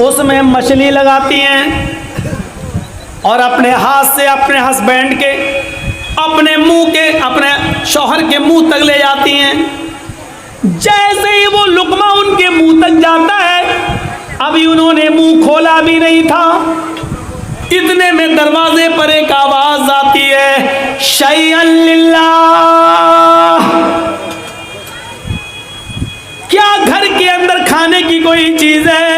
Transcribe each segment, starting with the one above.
उसमें मछली लगाती हैं और अपने हाथ से अपने हस्बैंड के अपने मुंह के अपने शौहर के मुंह तक ले जाती हैं। जैसे ही वो लुकमा उनके मुंह तक जाता है, अभी उन्होंने मुंह खोला भी नहीं था, इतने में दरवाजे पर एक आवाज आती है, शैअन लिल्लाह। क्या घर के अंदर खाने की कोई चीज है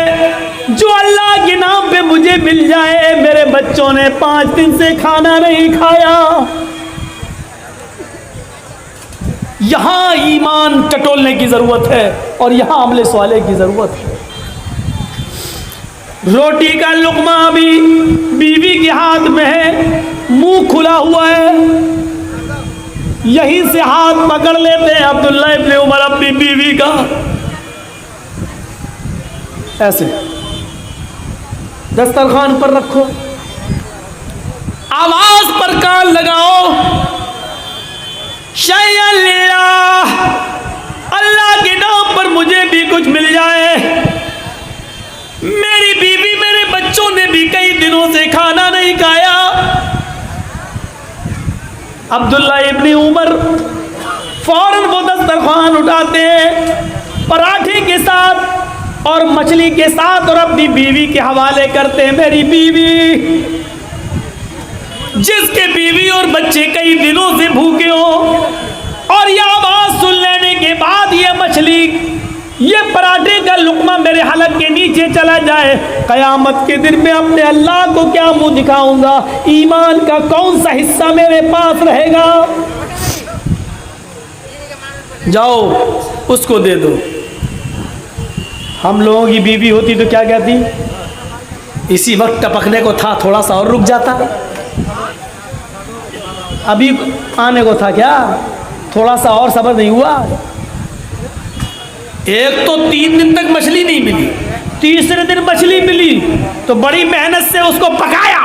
जो अल्लाह के नाम पे मुझे मिल जाए? मेरे बच्चों ने 5 दिन से खाना नहीं खाया। यहां ईमान टटोलने की जरूरत है और यहां अमले स्वाले की जरूरत है। रोटी का लुकमा भी बीवी के हाथ में है, मुंह खुला हुआ है, यहीं से हाथ पकड़ लेते हैं अब्दुल्लाह इब्ने उमर अपनी बीवी का, ऐसे दस्तरखान पर रखो, आवाज पर कान लगाओ, शैअन लिल्लाह, अल्लाह के नाम पर मुझे भी कुछ मिल जाए। मेरी बीवी मेरे बच्चों ने भी कई दिनों से खाना नहीं खाया। अब्दुल्लाह इब्ने उमर फौरन वो दस्तरखान उठाते हैं, पराठे के साथ और मछली के साथ, और अपनी बीवी के हवाले करते हैं। मेरी बीवी, जिसके बीवी और बच्चे कई दिनों से भूखे हो, और ये आवाज सुन लेने के बाद ये मछली, ये पराठे का लुकमा मेरे हलक के नीचे चला जाए, कयामत के दिन में अपने अल्लाह को क्या मुंह दिखाऊंगा? ईमान का कौन सा हिस्सा मेरे पास रहेगा? जाओ उसको दे दो। हम लोगों की बीवी होती तो क्या कहती? इसी वक्त टपकने को था, थोड़ा सा और रुक जाता, अभी आने को था, क्या थोड़ा सा और सब्र नहीं हुआ? एक तो 3 दिन तक मछली नहीं मिली, तीसरे दिन मछली मिली तो बड़ी मेहनत से उसको पकाया,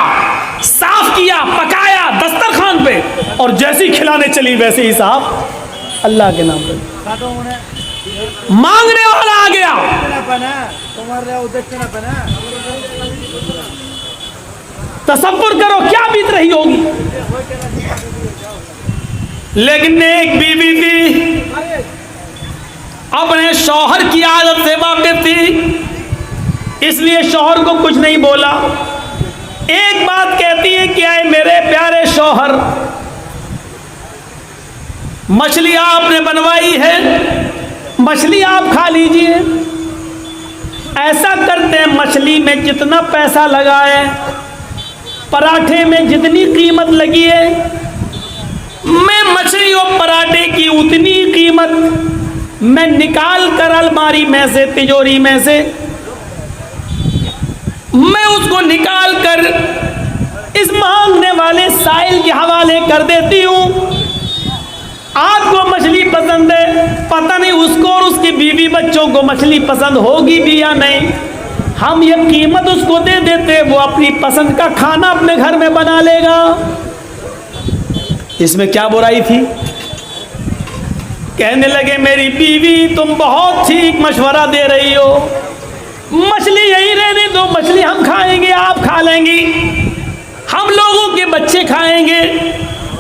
साफ किया, पकाया दस्तरखान पे, और जैसी खिलाने चली वैसे ही साफ अल्लाह के नाम पे मांगने वाला आ गया। तसव्वुर करो क्या बीत रही होगी। लेकिन एक बीवी थी, अपने शौहर की आदत से वाकिफ थी, इसलिए शौहर को कुछ नहीं बोला। एक बात कहती है कि आए मेरे प्यारे शौहर, मछली आपने बनवाई है, मछली आप खा लीजिए। ऐसा करते हैं, मछली में जितना पैसा लगा है, पराठे में जितनी कीमत लगी है, मैं मछली और पराठे की उतनी कीमत मैं निकाल कर अलमारी में से, तिजोरी में से मैं उसको निकाल कर इस मांगने वाले साइल के हवाले कर देती हूँ। आपको मछली पसंद है, पता नहीं उसको और उसकी बीवी बच्चों को मछली पसंद होगी भी या नहीं, हम ये कीमत उसको दे देते, वो अपनी पसंद का खाना अपने घर में बना लेगा। इसमें क्या बुराई थी? कहने लगे मेरी बीवी तुम बहुत ठीक मशवरा दे रही हो, मछली यही रहने दो, मछली हम खाएंगे, आप खा लेंगी, हम लोगों के बच्चे खाएंगे,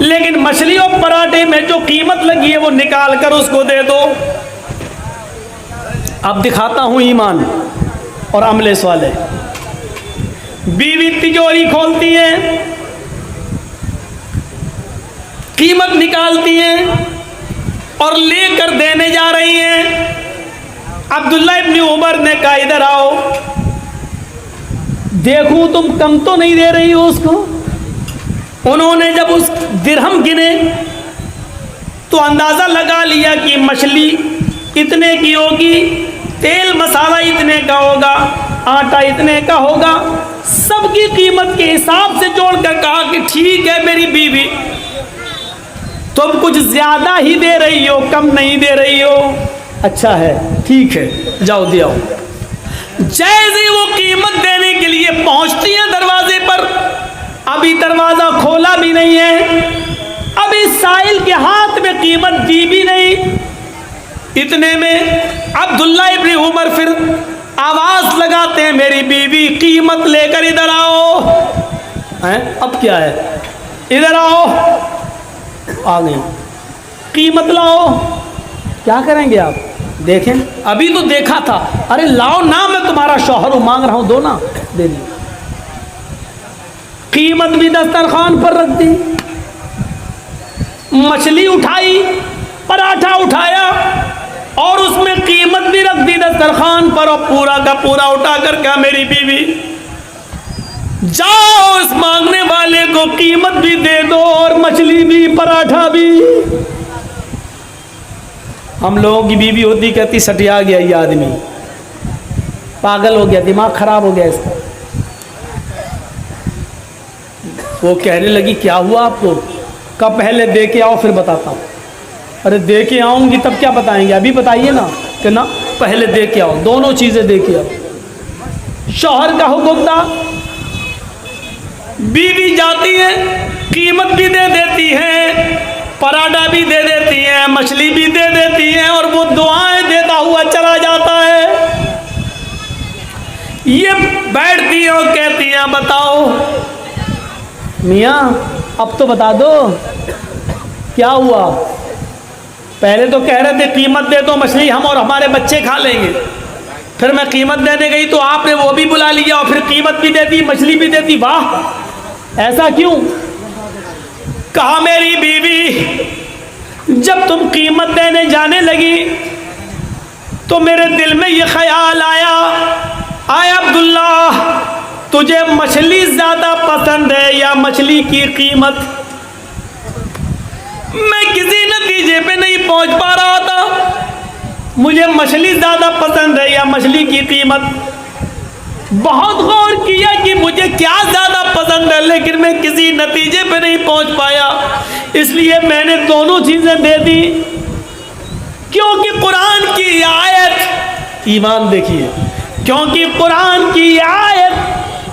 लेकिन मछली और पराठे में जो कीमत लगी है वो निकाल कर उसको दे दो। अब दिखाता हूं ईमान और अमले स्वाले। बीवी तिजोरी खोलती है, कीमत निकालती हैं और लेकर देने जा रही हैं। अब्दुल्लाह इब्ने उमर ने कहा इधर आओ, देखूं तुम कम तो नहीं दे रही हो उसको। उन्होंने जब उस दिरहम गिने तो अंदाजा लगा लिया कि मछली इतने की होगी, तेल मसाला इतने का होगा, आटा इतने का होगा, सबकी कीमत के हिसाब से जोड़कर कहा कि ठीक है मेरी बीवी, तुम कुछ ज्यादा ही दे रही हो, कम नहीं दे रही हो। अच्छा है, ठीक है, जाओ दे आओ। जैसे वो कीमत देने के लिए पहुंचती है दरवाजे पर, अभी दरवाजा खोला भी नहीं है, अभी साइल के हाथ में कीमत दी भी नहीं। इतने में अब्दुल्लाह इब्ने उमर फिर आवाज लगाते हैं, मेरी बीवी कीमत लेकर इधर आओ। हैं? अब क्या है, इधर आओ, आ गए, कीमत लाओ। क्या करेंगे आप? देखें, अभी तो देखा था, अरे लाओ ना, मैं तुम्हारा शौहर हूं, मांग रहा हूं, दो ना, दे दी। कीमत भी दस्तरखान पर रख दी, मछली उठाई, पराठा उठाया और उसमें कीमत भी रख दी दस्तरखान पर, और पूरा का पूरा उठा कर कहा, मेरी बीवी जाओ इस मांगने वाले को कीमत भी दे दो और मछली भी, पराठा भी। हम लोगों की बीवी होती, कहती सटिया गया ये आदमी, पागल हो गया, दिमाग खराब हो गया इसका। वो कहने लगी क्या हुआ आपको? कब? पहले दे के आओ फिर बताता हूँ। अरे दे के आऊंगी तब क्या बताएंगे, अभी बताइए ना। कि ना, पहले दे के आओ, दोनों चीजें दे के आओ। शौहर का हुक्म था, बीवी जाती है, कीमत भी दे देती है, पराठा भी दे देती है, मछली भी दे देती है, और वो दुआएं देता हुआ चला जाता है। ये बैठती है और कहती है बताओ मियाँ अब तो बता दो क्या हुआ। पहले तो कह रहे थे कीमत दे दो, मछली हम और हमारे बच्चे खा लेंगे। फिर मैं कीमत देने गई तो आपने वो भी बुला लिया और फिर कीमत भी दे दी, मछली भी दे दी। वाह, ऐसा क्यों? कहा मेरी बीवी जब तुम कीमत देने जाने लगी तो मेरे दिल में ये ख्याल आया, आए अब्दुल्ला तुझे मछली ज्यादा पसंद है या मछली की कीमत? मैं किसी नतीजे पे नहीं पहुंच पा रहा था, मुझे मछली ज्यादा पसंद है या मछली की कीमत। बहुत गौर किया कि मुझे क्या ज्यादा पसंद है, लेकिन मैं किसी नतीजे पे नहीं पहुंच पाया, इसलिए मैंने दोनों चीजें दे दी। क्योंकि कुरान की आयत, ईमान देखिए, क्योंकि कुरान की आयत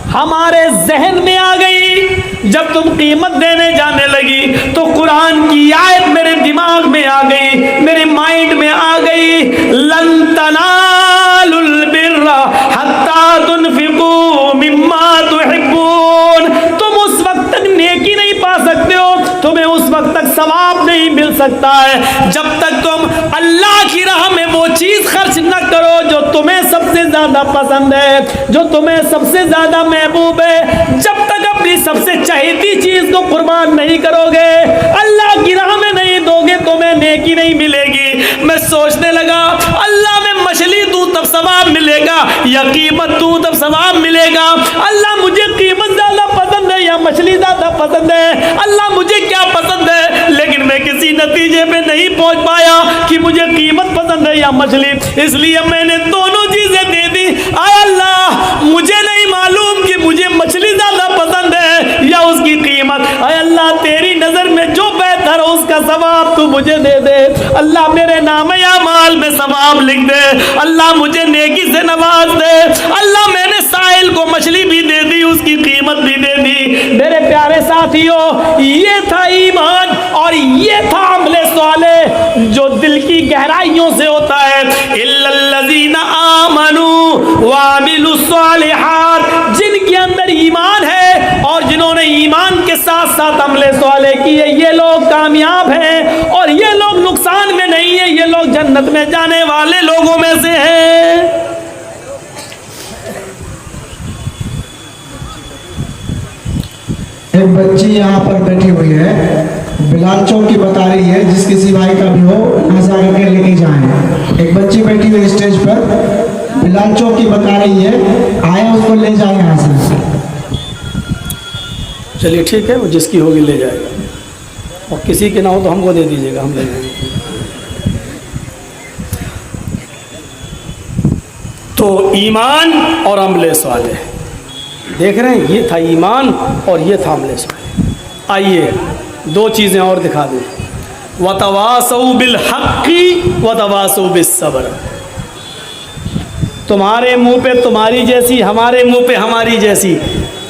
हमारे जहन में आ गई। जब तुम कीमत देने जाने लगी तो कुरान की आयत मेरे दिमाग में आ गई, मेरे माइंड में आ गई। लन तनालुल बिर्रा हत्ता तुनफिकू मिम्मा तुहिब्बून। तुम उस वक्त तक नेकी नहीं पा सकते हो, तुम्हें उस वक्त तक सवाब नहीं मिल सकता है जब तक तुम अल्लाह की राह में वो चीज खर्च न करो जो तुम्हें सबसे ज्यादा पसंद है, जो तुम्हें सबसे ज्यादा महबूब है। जब तक अपनी सबसे चहेती चीज को कुर्बान नहीं करोगे, अल्लाह की राह में नहीं दोगे, तुम्हें नेकी नहीं मिलेगी। मैं सोचने लगा अल्लाह में मछली दूं तब सवाब मिलेगा या कीमत दूं तब सवाब मिलेगा? अल्लाह मुझे कीमत ज्यादा पसंद है या मछली ज्यादा पसंद है? अल्लाह मुझे क्या पसंद है? लेकिन मैं किसी नतीजे पे नहीं पहुंच पाया कि मुझे कीमत पसंद है या मछली, इसलिए मैंने दोनों चीजें दे दी। आय अल्लाह मुझे नहीं मालूम कि मुझे मछली ज्यादा पसंद है या उसकी कीमत। आय अल्लाह तेरी नजर में जो बेहतर हो उसका सवाब तू मुझे दे दे। अल्लाह मेरे नाम या माल में सवाब लिख दे। अल्लाह मुझे नेकी से नवाज दे। अल्लाह मैंने साहिल को मछली भी दे दी, उसकी कीमत भी दे दी। मेरे प्यारे साथियों, ये था ईमान और ये था अमले साले जो दिल की गहराइयों से होता है। इल्लल्लज़ीना आमनू व अमिलुस्सालिहात, जिनके अंदर ईमान है और जिन्होंने ईमान के साथ साथ अमले साले किए, ये लोग कामयाब हैं और ये लोग नुकसान में नहीं है, ये लोग जन्नत में जाने वाले लोगों में से हैं। एक बच्ची यहाँ पर बैठी हुई है, बिलाल चौक की बता रही है, जिस किसी भाई का भी हो यहाँ से आकर के लेके जाएं। एक बच्ची बैठी हुई स्टेज पर, बिलाल चौक की बता रही है, आए उसको ले जाए यहाँ से। चलिए ठीक है, वो जिसकी होगी ले जाएगा, और किसी के ना हो तो हमको दे दीजिएगा, हम ले जाएंगे। तो ईमान और अमले साले देख रहे हैं, ये था ईमान और ये था अमले साले। आइए दो चीज़ें और दिखा दें। वतवासौ बिल हक़्क़ि वतवासौ बिस सब्र। तुम्हारे मुंह पे तुम्हारी जैसी, हमारे मुंह पे हमारी जैसी,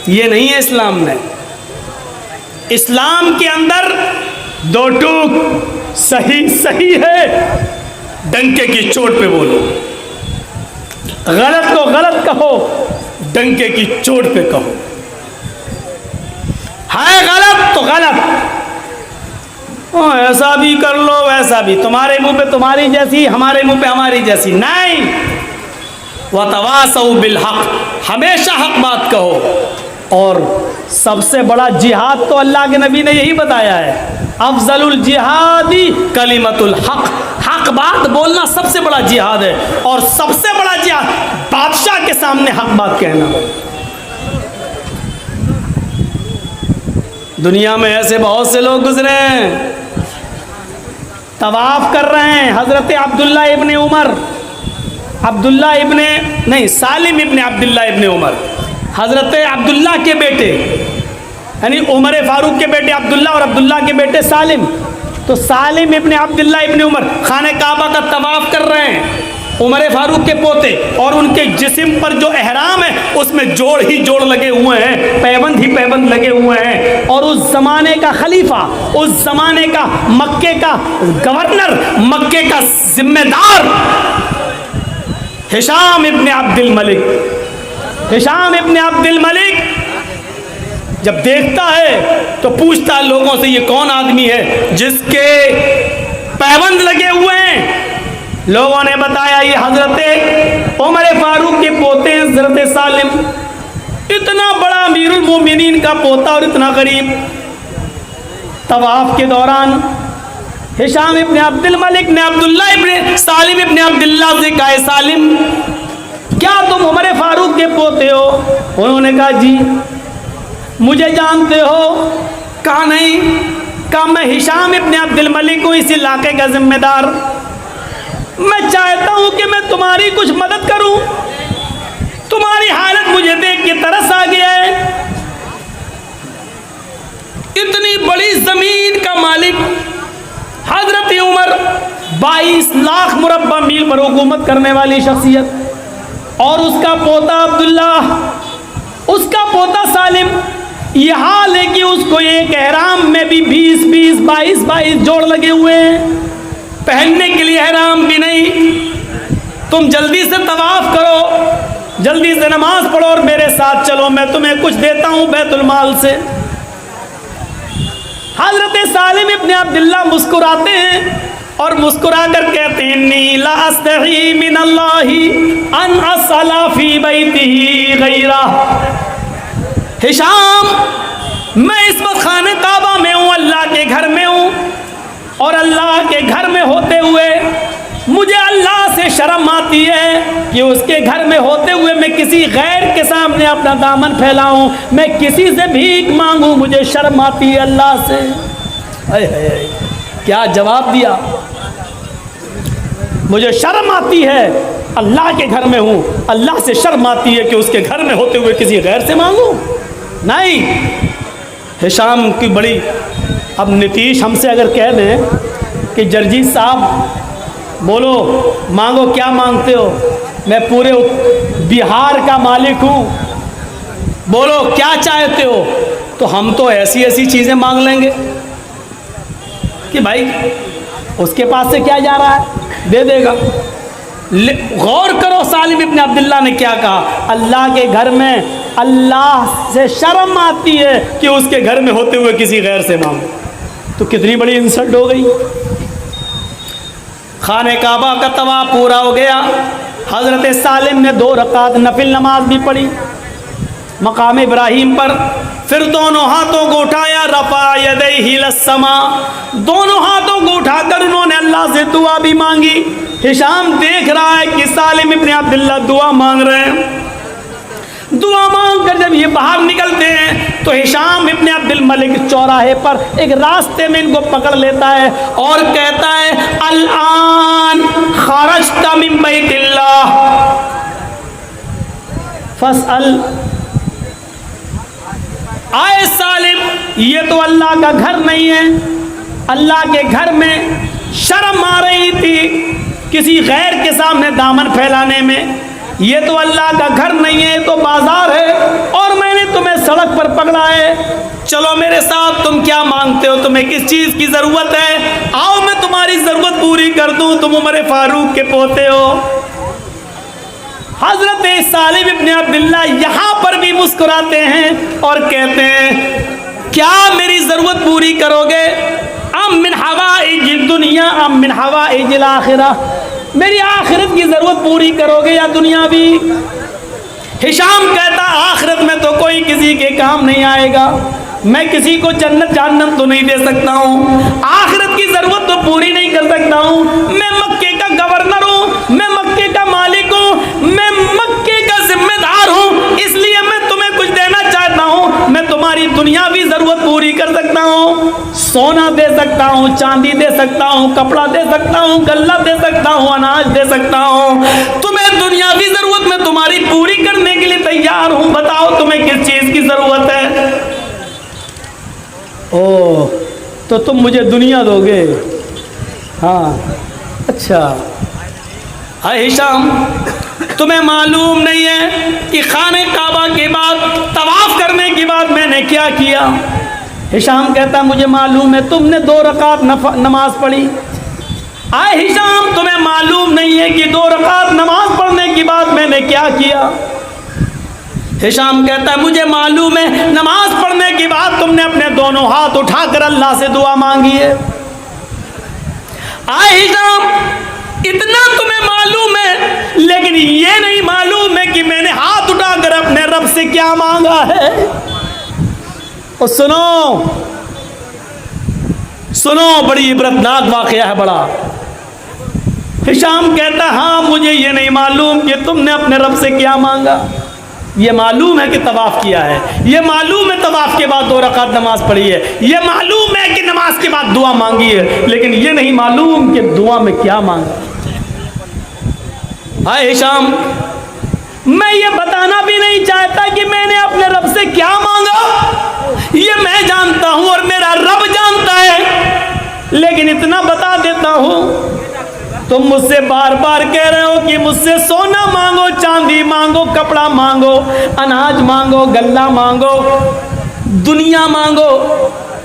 ये नहीं है इस्लाम में। इस्लाम के अंदर दो टूक सही सही है, डंके की चोट पे बोलो। गलत को गलत कहो, डंके की चोट पे कहो। है गलत तो गलत, ऐसा भी कर लो वैसा भी, तुम्हारे मुंह पे तुम्हारी जैसी, हमारे मुंह पे हमारी जैसी, नहीं। वतवासौ बिल हक, हमेशा हक बात कहो। और सबसे बड़ा जिहाद तो अल्लाह के नबी ने यही बताया है, अफजलुल जिहादी कलिमतुल हक, हक बात बोलना सबसे बड़ा जिहाद है। और सबसे बड़ा जिहाद बादशाह के सामने हक बात कहना। दुनिया में ऐसे बहुत से लोग गुजरे हैं, तवाफ कर रहे हैं। हजरत अब्दुल्ला इब्ने उमर, सालिम इब्ने अब्दुल्ला इब्ने उमर, हजरत अब्दुल्ला के बेटे, यानी उमर फारूक के बेटे अब्दुल्ला और अब्दुल्ला के बेटे सालिम। तो सालिम इब्ने अब्दुल्ला इब्ने उमर खाने काबा का तवाफ कर रहे हैं, उमर फारूक के पोते, और उनके जिस्म पर जो एहराम है उसमें जोड़ ही जोड़ लगे हुए हैं, पैबंद ही पैबंद लगे हुए हैं। और उस ज़माने का खलीफा, उस ज़माने का मक्के का गवर्नर, मक्के का जिम्मेदार हिशाम इब्ने अब्दुल मलिक, हिशाम इब्ने अब्दुल मलिक जब देखता है तो पूछता है लोगों से, ये कौन आदमी है जिसके पैबंद लगे हुए हैं? लोगों ने बताया ये हजरत उमर फारूक के पोते हैं, हजरत सालिम। इतना बड़ा अमीरुल मोमिनीन का पोता और इतना गरीब। तवाफ के दौरान हिशाम इब्ने अब्दुल मलिक ने अब्दुल्ला इब्ने सालिम इब्ने अब्दुल्ला से कहा, सालिम क्या तुम उमर फारूक के पोते हो? उन्होंने कहा जी। मुझे जानते हो? कहा नहीं। कहा मैं हिशाम इब्ने अब्दुल मलिक हूँ, इस इलाके का जिम्मेदार। मैं चाहता हूं कि मैं तुम्हारी कुछ मदद करूं, तुम्हारी हालत मुझे देख के तरस आ गया है। इतनी बड़ी जमीन का मालिक हजरत उमर, 22 लाख मुरब्बा मील पर हुकूमत करने वाली शख्सियत, और उसका पोता अब्दुल्ला, उसका पोता सालिम, यह हाल है कि उसको एक एहराम में भी 20-20, 22-22 जोड़ लगे हुए हैं, पहनने के लिए एहराम भी नहीं। तुम जल्दी से तवाफ करो, जल्दी से नमाज पढ़ो और मेरे साथ चलो, मैं तुम्हें कुछ देता हूं बैतुल माल से। हजरत सालिम इब्ने अब्दुल्ला मुस्कुराते हैं और मुस्कुरा कर कहते हैं, नी ला अस्तही मिनल्लाहि अन असला फी बैतिही गैरा। हिशाम, मैं इस वक्त खाने काबा में हूँ, अल्लाह के घर में हूँ, और अल्लाह के घर में होते हुए मुझे अल्लाह से शर्म आती है कि उसके घर में होते हुए मैं किसी गैर के सामने अपना दामन फैलाऊं, मैं किसी से भीख मांगूं, मुझे शर्म आती है अल्लाह से। क्या जवाब दिया? मुझे शर्म आती है, अल्लाह के घर में हूँ, अल्लाह से शर्म आती है कि उसके घर में होते हुए किसी गैर से मांगूं? नहीं। हिशाम की बड़ी, अब नीतीश हमसे अगर कह दें कि जर्जीत साहब बोलो मांगो, क्या मांगते हो? मैं पूरे बिहार का मालिक हूँ, बोलो क्या चाहते हो? तो हम तो ऐसी ऐसी चीज़ें मांग लेंगे कि भाई उसके पास से क्या जा रहा है, दे देगा। गौर करो सालिम इब्ने अब्दुल्ला ने क्या कहा, अल्लाह के घर में अल्लाह से शर्म आती है कि उसके घर में होते हुए किसी गैर से मांगो। तो कितनी बड़ी इंसल्ट हो गई। खाने काबा का तवाफ पूरा हो गया, हज़रत सालिम ने 2 रकात नफिल नमाज भी पढ़ी मकाम इब्राहिम पर। फिर दोनों हाथों को उठाया, रफ़ा यदैहि लस्समा, दोनों हाथों को उठाकर उन्होंने अल्लाह से दुआ भी मांगी। हिशाम देख रहा है कि सालिम इब्ने अब्दुल्ला दुआ मांग रहे हैं। दुआ मांग कर जब ये बाहर निकलते हैं तो हिशाम इब्ने अब्दुल मलिक चौराहे पर एक रास्ते में इनको पकड़ लेता है और कहता है, अल-आन खरजता मिन बैतिल्लाह फस्अल। आए सालिम, ये तो अल्लाह का घर नहीं है, अल्लाह के घर में शर्म आ रही थी किसी गैर के सामने दामन फैलाने में। ये तो अल्लाह का घर नहीं है, तो बाजार है, और मैंने तुम्हें सड़क पर पकड़ा है। चलो मेरे साथ, तुम क्या मांगते हो, तुम्हें किस चीज़ की ज़रूरत है? आओ मैं तुम्हारी ज़रूरत पूरी कर दूं, तुम उमर फारूक के पोते हो। हजरत सालिम इब्न अब्दुल्लाह यहाँ पर भी मुस्कुराते हैं और कहते हैं क्या मेरी जरूरत पूरी करोगे? अम मिन हवाइजिद दुनिया अम मिन हवाइजिल आखिरह, मेरी आखिरत की जरूरत पूरी करोगे या दुनियावी? हिशाम कहता आखिरत में तो कोई किसी के काम नहीं आएगा, मैं किसी को जन्नत जहन्नम तो नहीं दे सकता हूँ, आखिरत की जरूरत तो पूरी नहीं कर सकता हूँ, मैं मक्के का गवर्नर हूँ, मैं मक्के का मालिक हूँ, मैं मक्के का जिम्मेदार हूँ, इसलिए मैं तुम्हें कुछ देना चाहता हूँ, मैं तुम्हारी दुनियावी जरूरत पूरी कर सकता हूँ, सोना दे सकता हूँ, चांदी दे सकता हूँ, कपड़ा दे सकता हूँ, गल्ला दे सकता हूँ, अनाज दे सकता हूँ, तुम्हें दुनियावी जरूरत में तुम्हारी पूरी करने के लिए तैयार हूँ, बताओ तुम्हें किस चीज की जरूरत है? ओ तो तुम मुझे दुनिया दोगे? हाँ अच्छा। हाय हिशाम, तुम्हें मालूम नहीं है कि खाने काबा के बाद तवाफ करने के बाद मैंने क्या किया? हिशाम कहता मुझे मालूम है, तुमने 2 रकात नमाज पढ़ी। आए हिशाम, तुम्हें मालूम नहीं है कि 2 रकात नमाज पढ़ने के बाद मैंने क्या किया? हिशाम कहता है मुझे मालूम है, नमाज पढ़ने के बाद तुमने अपने दोनों हाथ उठाकर अल्लाह से दुआ मांगी है। आए हिशाम, इतना तुम्हें मालूम है, लेकिन ये नहीं मालूम है कि मैंने हाथ उठाकर अपने रब से क्या मांगा है। और सुनो सुनो, बड़ी इबरतनाक वाकया है बड़ा। हिशाम कहता हाँ मुझे ये नहीं मालूम कि तुमने अपने रब से क्या मांगा। ये मालूम है कि तवाफ किया है, ये मालूम है तवाफ के बाद 2 रकात नमाज पढ़ी है, ये मालूम है कि नमाज के बाद दुआ मांगी है, लेकिन ये नहीं मालूम कि दुआ में क्या मांगा। हाय हिशाम, मैं ये बताना भी नहीं चाहता कि मैंने अपने रब से क्या मांगा, ये मैं जानता हूं और मेरा रब जानता है, लेकिन इतना बता देता हूं, तुम मुझसे बार बार कह रहे हो कि मुझसे सोना मांगो, चांदी मांगो, कपड़ा मांगो, अनाज मांगो, गल्ला मांगो, दुनिया मांगो,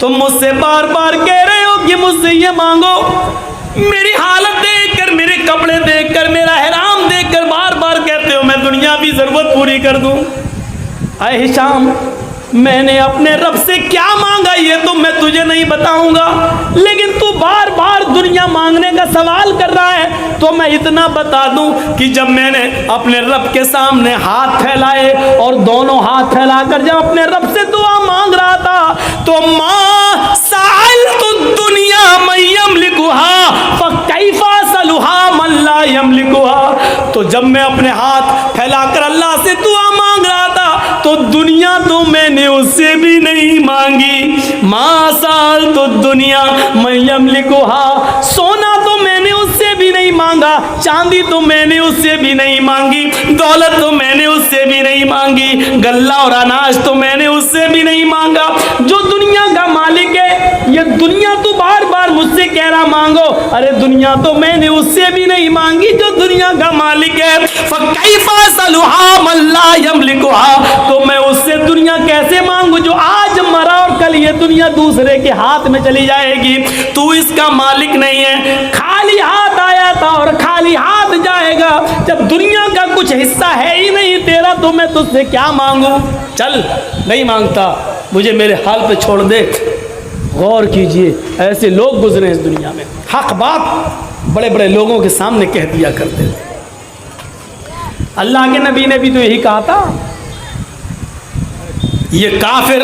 तुम मुझसे बार बार कह रहे हो कि मुझसे ये मांगो। मेरी हालत देखकर, मेरे कपड़े देखकर, मेरा हराम देखकर बार बार कहते हो मैं दुनियावी जरूरत पूरी कर दूं। आए हिशाम, मैंने अपने रब से क्या मांगा ये तो मैं तुझे नहीं बताऊंगा, लेकिन तू बार बार दुनिया मांगने का सवाल कर रहा है, तो मैं इतना बता दूं कि जब मैंने अपने रब के सामने हाथ फैलाए और दोनों हाथ फैलाकर जब अपने रब से दुआ मांग रहा था, तो मां साइल तो दुनिया मयम लिखुहा फकैफा सलुहा मन ला यमलिकुहा। तो जब मैं अपने हाथ फैलाकर अल्लाह से दुआ मांग रहा था, तो दुनिया तो मैंने उससे भी नहीं मांगी। माँ साल तो दुनिया मयम लिखुहा, सोना तो मैंने उससे भी नहीं मांगा, चांदी तो मैंने उससे भी नहीं मांगी, दौलत तो मैंने उससे भी नहीं मांगी, गल्ला और अनाज तो मैंने उससे भी नहीं मांगा। जो दुनिया का मालिक है, ये दुनिया तो बार बार मुझसे कह रहा मांगो, अरे दुनिया तो मैंने उससे भी नहीं मांगी जो दुनिया का मालिक है। फकैफा सलुहा मन ला यमलिकुहा, तो मैं उससे दुनिया कैसे मांगू जो आज मरा और कल ये दुनिया दूसरे के हाथ में चली जाएगी। तू इसका मालिक नहीं है, खाली हाथ आया था और खाली हाथ जाएगा। जब दुनिया का कुछ हिस्सा है ही नहीं तेरा, तो मैं तुझसे क्या मांगू? चल, नहीं मांगता, मुझे मेरे हाल पे छोड़ दे। गौर कीजिए, ऐसे लोग गुजरे इस दुनिया में, हक बात बड़े बड़े लोगों के सामने कह दिया करते थे। अल्लाह के नबी ने भी तो यही कहा था, ये काफिर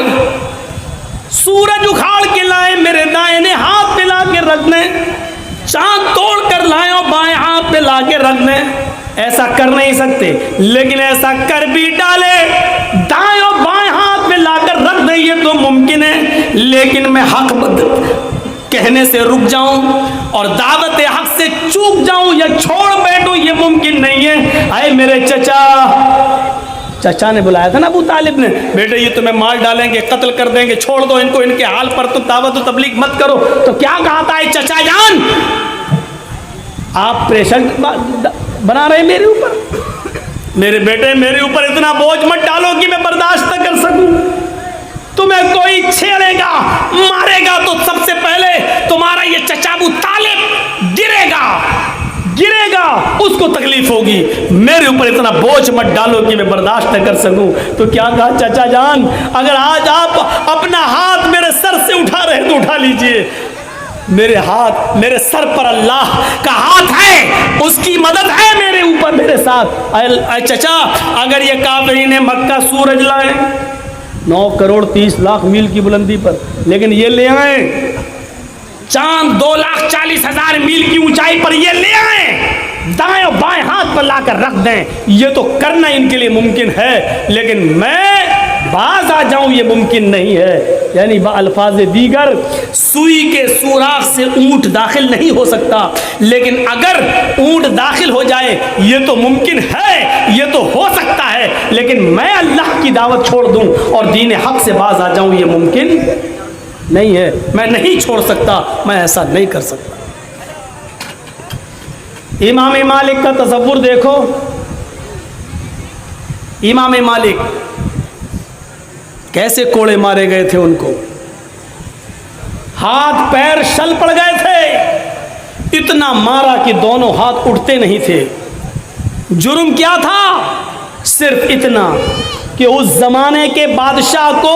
सूरज उखाड़ के लाए मेरे दाहिने हाथ पे ला के रख दें, चांद तोड़ कर लाए और बाएं हाथ पे ला के रख दें, ऐसा कर नहीं सकते, लेकिन ऐसा कर भी डाले, दाएं और बाएं हाथ पे लाकर रख दे, ये तो मुमकिन है। लेकिन मैं हक कहने से रुक जाऊं और दावत हक से चूक जाऊं या छोड़ बैठूं, ये मुमकिन नहीं है। आए मेरे चाचा ने बुलाया था ना अबू तालिब ने, बेटे ये तुम्हें मार डालेंगे, कत्ल कर देंगे, छोड़ दो इनको, इनके हाल पर तुम दावत और तबलीग मत करो। तो क्या कहा था चचा जान, आप प्रेशर बना रहे मेरे ऊपर, मेरे बेटे मेरे ऊपर इतना बोझ मत डालो कि मैं बर्दाश्त न कर सकूं। तुम्हें कोई छेड़ेगा मारेगा तो सबसे पहले तुम्हारा ये चचा अबू तालिब गिरेगा, गिरेगा उसको तकलीफ होगी, मेरे ऊपर इतना बोझ मत डालो कि मैं बर्दाश्त न कर सकूं। तो क्या कहा चाचा जान, अगर आज आप अपना हाथ मेरे सर से उठा रहे तो उठा लीजिए। मेरे हाथ, मेरे सर पर अल्लाह का हाथ है, उसकी मदद है मेरे ऊपर, मेरे साथ। अरे चाचा, अगर ये काफिरीन मक्का सूरज लाए 9 करोड़ 30 लाख मील की बुलंदी पर, लेकिन ये ले आए चांद 2,40,000 मील की ऊंचाई पर, ये ले आए दाएं और बाएं हाथ पर लाकर रख दें, ये तो करना इनके लिए मुमकिन है, लेकिन मैं बाज आ जाऊं ये मुमकिन नहीं है। यानी अल्फाज दीगर, सुई के सुराख से ऊंट दाखिल नहीं हो सकता, लेकिन अगर ऊंट दाखिल हो जाए ये तो मुमकिन है, ये तो हो सकता है, लेकिन मैं अल्लाह की दावत छोड़ दूं और दीन हक से बाज आ जाऊं ये मुमकिन नहीं है। मैं नहीं छोड़ सकता, मैं ऐसा नहीं कर सकता। इमाम मालिक का तसव्वुर देखो, इमाम मालिक कैसे कोड़े मारे गए थे, उनको हाथ पैर शल पड़ गए थे, इतना मारा कि दोनों हाथ उठते नहीं थे। जुर्म क्या था? सिर्फ इतना कि उस जमाने के बादशाह को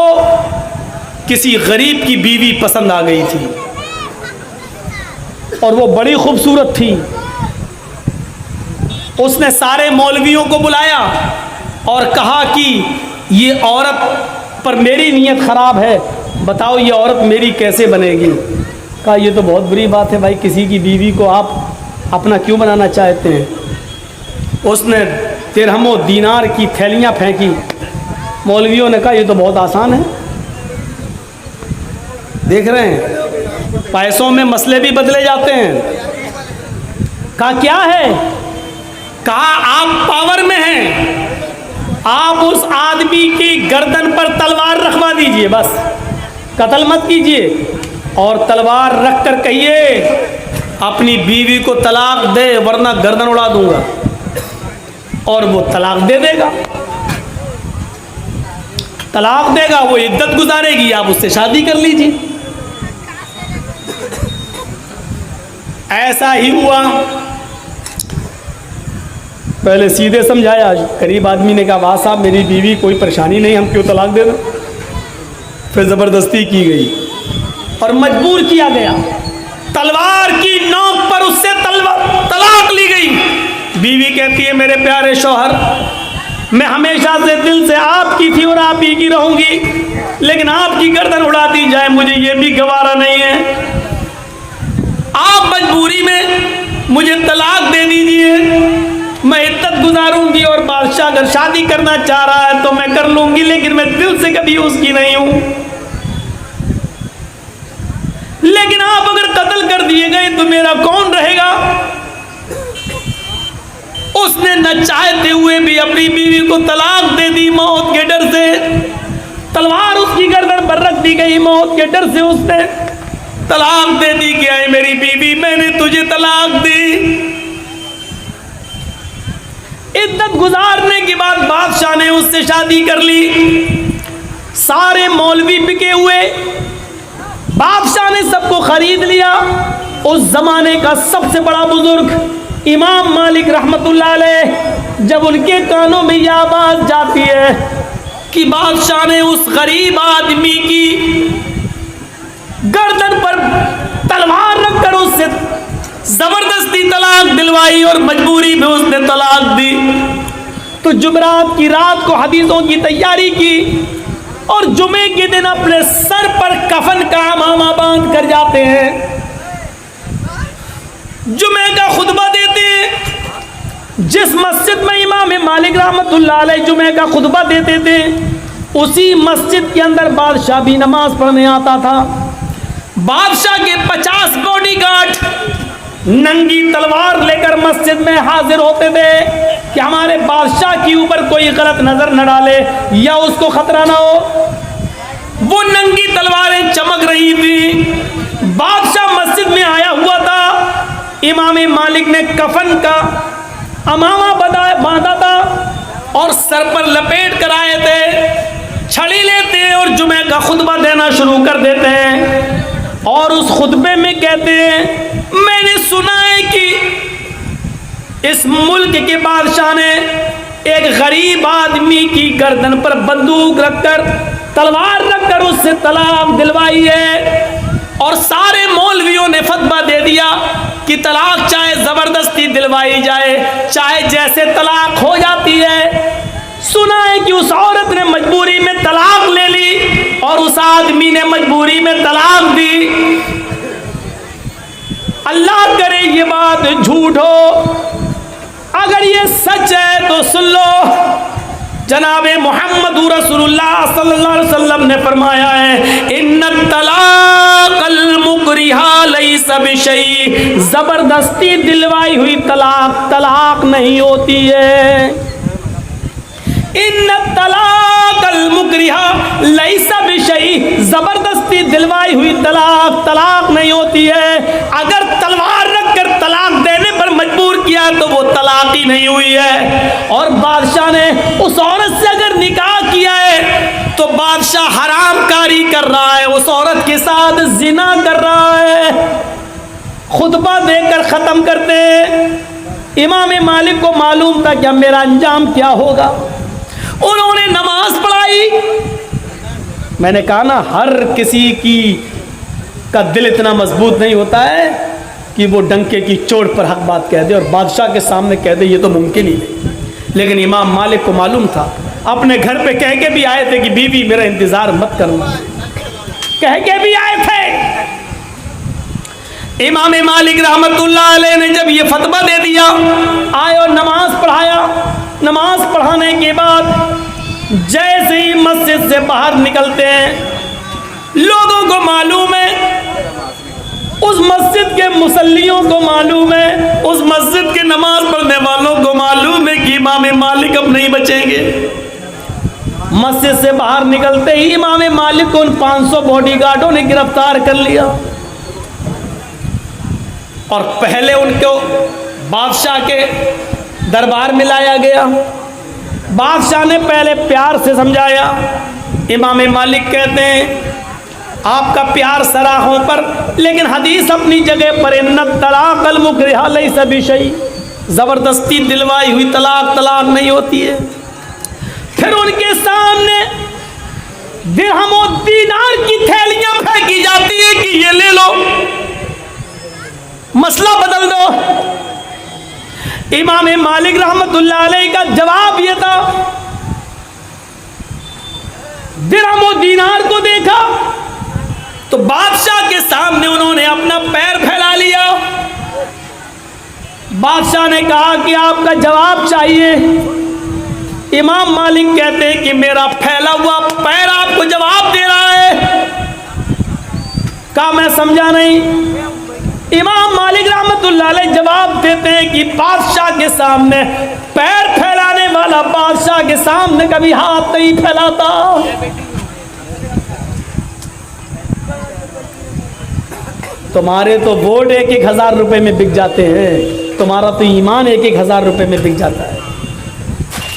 किसी गरीब की बीवी पसंद आ गई थी और वो बड़ी खूबसूरत थी। उसने सारे मौलवियों को बुलाया और कहा कि ये औरत पर मेरी नीयत ख़राब है, बताओ ये औरत मेरी कैसे बनेगी। कहा ये तो बहुत बुरी बात है भाई, किसी की बीवी को आप अपना क्यों बनाना चाहते हैं। उसने दिरहमों दीनार की थैलियाँ फेंकी। मौलवियों ने कहा ये तो बहुत आसान है। देख रहे हैं पैसों में मसले भी बदले जाते हैं। कहा क्या है? कहा आप पावर में हैं, आप उस आदमी की गर्दन पर तलवार रखवा दीजिए, बस कत्ल मत कीजिए, और तलवार रख कर कहिए अपनी बीवी को तलाक दे वरना गर्दन उड़ा दूंगा, और वो तलाक दे देगा। तलाक देगा, वो इद्दत गुजारेगी, आप उससे शादी कर लीजिए। ऐसा ही हुआ। पहले सीधे समझाया, करीब आदमी ने कहा वाह साहब मेरी बीवी कोई परेशानी नहीं, हम क्यों तलाक दे दें। फिर ज़बरदस्ती की गई और मजबूर किया गया, तलवार की नोक पर उससे तलाक ली गई। बीवी कहती है मेरे प्यारे शौहर, मैं हमेशा से दिल से आपकी थी और आप ही की रहूंगी, लेकिन आपकी गर्दन उड़ा दी जाए मुझे ये भी गवारा नहीं है। आप मजबूरी में मुझे तलाक दे दीजिए, मैं इद्दत गुजारूंगी और बादशाह अगर शादी करना चाह रहा है तो मैं कर लूंगी, लेकिन मैं दिल से कभी उसकी नहीं हूं। लेकिन आप अगर कत्ल कर दिए गए तो मेरा कौन रहेगा। उसने न चाहते हुए भी अपनी बीवी को तलाक दे दी मौत के डर से। तलवार उसकी गर्दन पर रख दी गई मौत के डर से, उसने तलाक दे दी। क्या है मेरी बीवी, मैंने तुझे तलाक दी। इद्दत गुजारने के बाद बादशाह ने उससे शादी कर ली। सारे मौलवी बिके हुए, बादशाह ने सबको खरीद लिया। उस जमाने का सबसे बड़ा बुजुर्ग इमाम मालिक रहमतुल्लाह अलैह, जब उनके कानों में यह आवाज जाती है कि बादशाह ने उस गरीब आदमी की गर्दन पर तलवार रखकर उससे जबरदस्ती तलाक दिलवाई और मजबूरी में उसने तलाक दी, तो जुमेरात की रात को हदीसों की तैयारी की और जुमे के दिन अपने सर पर कफन का अमामा बांध कर जाते हैं, जुमे का खुतबा देते हैं। जिस मस्जिद में इमाम मालिक रहमतुल्लाह अलैह जुमे का खुतबा देते थे, उसी मस्जिद के अंदर बादशाह भी नमाज पढ़ने आता था। बादशाह के 50 बॉडीगार्ड नंगी तलवार लेकर मस्जिद में हाजिर होते थे कि हमारे बादशाह के ऊपर कोई गलत नजर न डाले या उसको खतरा ना हो। वो नंगी तलवारें चमक रही थी। बादशाह मस्जिद में आया हुआ था। इमाम मालिक ने कफन का अमामा बांधा था और सर पर लपेट कर आए थे। छड़ी लेते हैं और जुमे का खुतबा देना शुरू कर देते हैं और उस खुतबे में कहते हैं मैंने सुना है कि इस मुल्क के बादशाह ने एक गरीब आदमी की गर्दन पर बंदूक रखकर, तलवार रखकर उससे तलाक दिलवाई है। और सारे मौलवियों ने फतवा दे दिया कि तलाक चाहे जबरदस्ती दिलवाई जाए, चाहे जैसे तलाक हो जाती है। सुना है कि उस औरत ने मजबूरी में तलाक ले ली और उस आदमी ने मजबूरी में तलाक दी। अल्लाह करे ये बात झूठ हो, अगर ये सच है तो सुन लो, जनाबे मोहम्मद रसूलुल्लाह सल्लल्लाहु अलैहि वसल्लम ने फरमाया है, इन्ना तलाक़ल मुकरिहा लैसा बिशै, जबरदस्ती दिलवाई हुई तलाक तलाक नहीं होती है। इन्ना तलाक़ल मुकरिहा लैसा बिशै, जबरदस्ती दिलवाई हुई तलाक तलाक नहीं होती है। अगर तलवार रखकर तलाक देने पर मजबूर किया तो वो तलाक ही नहीं हुई है। और बादशाह ने उस औरत से अगर निकाह किया है तो बादशाह हरामकारी कर रहा है, उस औरत के साथ जिना कर रहा है। खुतबा देकर खत्म करते हैं। इमाम मालिक को मालूम था कि अब मेरा अंजाम क्या होगा। उन्होंने नमाज पढ़ाई। मैंने कहा ना, हर किसी का दिल इतना मजबूत नहीं होता है कि वो डंके की चोट पर हक बात कह दे और बादशाह के सामने कह दे, ये तो मुमकिन ही नहीं। लेकिन इमाम मालिक को मालूम था, अपने घर पे कह के भी आए थे कि बीवी मेरा इंतजार मत करना, कह के भी आए थे। इमाम मालिक रहमतुल्लाह अलैह ने जब ये फतवा दे दिया, आए और नमाज पढ़ाया। नमाज पढ़ाने के बाद जैसे ही मस्जिद से बाहर निकलते हैं, लोगों को मालूम है, उस मस्जिद के मुसल्लियों को मालूम है, उस मस्जिद के नमाज पढ़ने वालों को मालूम है कि इमाम मालिक अब नहीं बचेंगे। मस्जिद से बाहर निकलते ही इमाम मालिक को उन 500 बॉडीगार्डों ने गिरफ्तार कर लिया और पहले उनको बादशाह के दरबार में लाया गया। बादशाह ने पहले प्यार से समझाया। इमाम मालिक कहते हैं, आपका प्यार सराहों पर, लेकिन हदीस अपनी जगह पर, इन्ना तलाक़ल मुकरिहा लैसा बिशै, ज़बरदस्ती दिलवाई हुई तलाक तलाक नहीं होती है। फिर उनके सामने दिरहम और दीनार की थैलियां फेंकी जाती है कि ये ले लो, मसला बदल दो। इमाम मालिक रहमतुल्लाह अलैह का जवाब यह था, दिरहम और दीनार को देखा तो बादशाह के सामने उन्होंने अपना पैर फैला लिया। बादशाह ने कहा कि आपका जवाब चाहिए। इमाम मालिक कहते हैं कि मेरा फैला हुआ पैर आपको जवाब दे रहा है। कहा मैं समझा नहीं। इमाम मालिक रहमतुल्लाह अलैह जवाब देते हैं कि बादशाह के सामने पैर फैलाने वाला बादशाह के सामने कभी हाथ नहीं फैलाता। तुम्हारे तो वोट 1-1 रुपए में बिक जाते हैं, तुम्हारा तो ईमान 1-1 रुपए में बिक जाता है।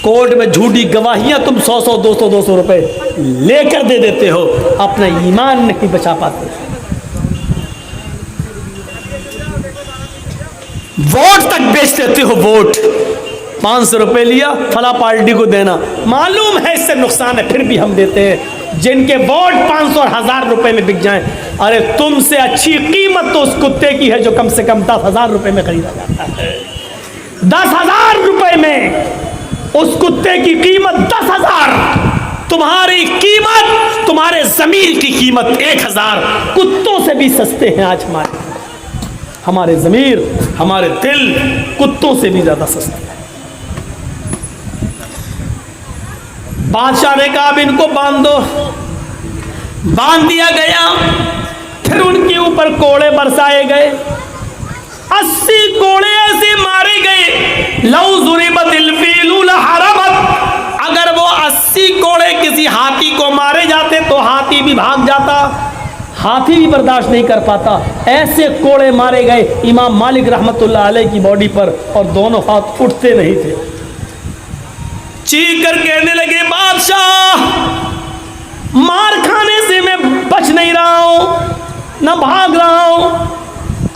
कोर्ट में झूठी गवाहियां तुम 100 200 रुपए लेकर दे देते हो, अपना ईमान नहीं बचा पाते। वोट तक बेच देते हो। वोट 500 रुपए लिया, फला पार्टी को देना, मालूम है इससे नुकसान है, फिर भी हम देते हैं। जिनके वोट 500 और 1000 रुपए में बिक जाएं, अरे तुमसे अच्छी कीमत तो उस कुत्ते की है जो कम से कम 10,000 रुपए में खरीदा जाता है। 10,000 रुपए में उस कुत्ते की कीमत 10,000। तुम्हारी कीमत, तुम्हारे जमीर की कीमत 1,000। कुत्तों से भी सस्ते हैं आज हमारे जमीर, हमारे दिल कुत्तों से भी ज्यादा सस्ते हैं। बादशाह ने कहा अब इनको बांध दो। बांध दिया गया। फिर उनके ऊपर कोड़े बरसाए गए। 80 कोड़े ऐसे मारे गए, लौ ज़ुरिबतिल फ़ीलु लहरबत। अगर वो 80 कोड़े किसी हाथी को मारे जाते तो हाथी भी भाग जाता, हाथी भी बर्दाश्त नहीं कर पाता। ऐसे कोड़े मारे गए इमाम मालिक रहमतुल्लाह अलैह की बॉडी पर, और दोनों हाथ उठते नहीं थे। चीख कर कहने लगे, बादशाह मार खाने से मैं बच नहीं रहा हूं, न भाग रहा हूं।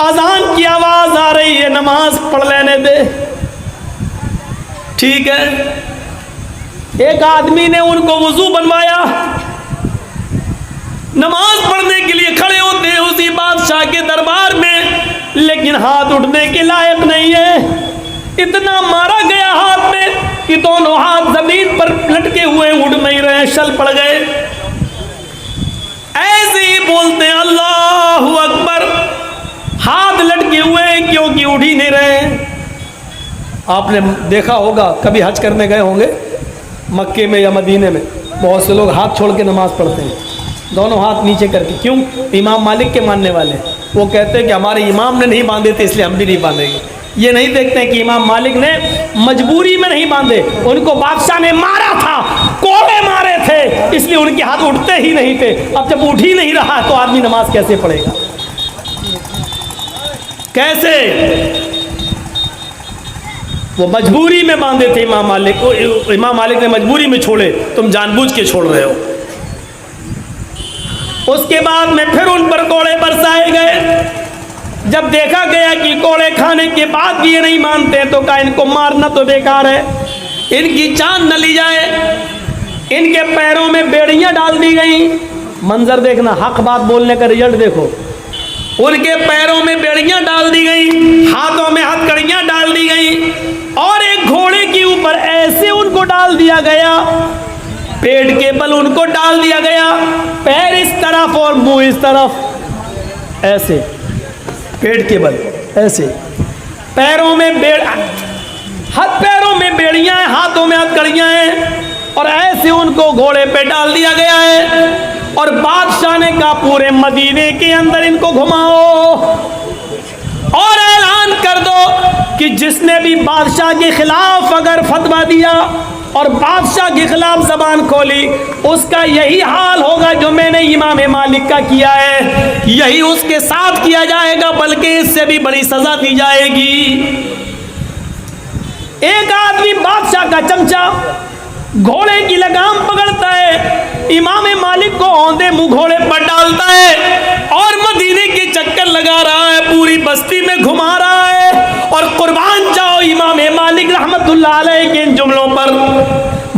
अजान की आवाज आ रही है, नमाज पढ़ लेने दे। ठीक है, एक आदमी ने उनको वजू बनवाया, नमाज पढ़ने के लिए खड़े होते हैं उसी बादशाह के दरबार में, लेकिन हाथ उठने के लायक नहीं है। इतना मारा गया हाथ में कि दोनों हाथ जमीन पर लटके हुए उड़ नहीं रहे, शल पड़ गए। ऐसे ही बोलते हैं अल्लाहु अकबर, हाथ लटके हुए हैं क्योंकि उठ ही नहीं रहे। आपने देखा होगा, कभी हज करने गए होंगे मक्के में या मदीने में, बहुत से लोग हाथ छोड़ के नमाज पढ़ते हैं, दोनों हाथ नीचे करके। क्यों? इमाम मालिक के मानने वाले, वो कहते हैं कि हमारे इमाम ने नहीं बांधे थे इसलिए हम भी नहीं बांधेंगे। ये नहीं देखते हैं कि इमाम मालिक ने मजबूरी में नहीं बांधे, उनको बादशाह ने मारा था, कोड़े मारे थे, इसलिए उनके हाथ उठते ही नहीं थे। अब जब उठ ही नहीं रहा तो आदमी नमाज कैसे पढ़ेगा? कैसे? वो मजबूरी में बांधे थे इमाम मालिक को, इमाम मालिक ने मजबूरी में छोड़े, तुम जानबूझ के छोड़ रहे हो। उसके बाद में फिर उन पर कोड़े बरसाए गए। जब देखा गया कि कोड़े खाने के बाद भी ये नहीं मानते तो कहा इनको मारना तो बेकार है, इनकी जान न ली जाए। इनके पैरों में बेड़ियां डाल दी गई। मंजर देखना, हक बात बोलने का रिजल्ट देखो। उनके पैरों में बेड़ियां डाल दी गई, हाथों में हथकड़ियां डाल दी गई, और एक घोड़े के ऊपर ऐसे उनको डाल दिया गया, पेट के बल उनको डाल दिया गया, पैर इस तरफ और मुंह इस तरफ, ऐसे पेट के बल ऐसे, पैरों में पैरों में बेड़ियां हैं, हाथों में हथकड़ियां हैं, और ऐसे उनको घोड़े पे डाल दिया गया है। और बादशाह ने कहा पूरे मदीने के अंदर इनको घुमाओ और ऐलान कर दो कि जिसने भी बादशाह के खिलाफ अगर फतवा दिया और बादशाह के खिलाफ जबान खोली, उसका यही हाल होगा जो मैंने इमाम मालिक का किया है, यही उसके साथ किया जाएगा, बल्कि इससे भी बड़ी सजा दी जाएगी। एक आदमी बादशाह का चमचा घोड़े की लगाम पकड़ता है, इमाम मालिक को औंधे मुंह घोड़े पर डालता है और मदीने के चक्कर लगा रहा है, पूरी बस्ती में घुमा रहा है। और कुर्बान जाओ इमाम मालिक रहमतुल्लाह अलैह के इन जुमलों पर,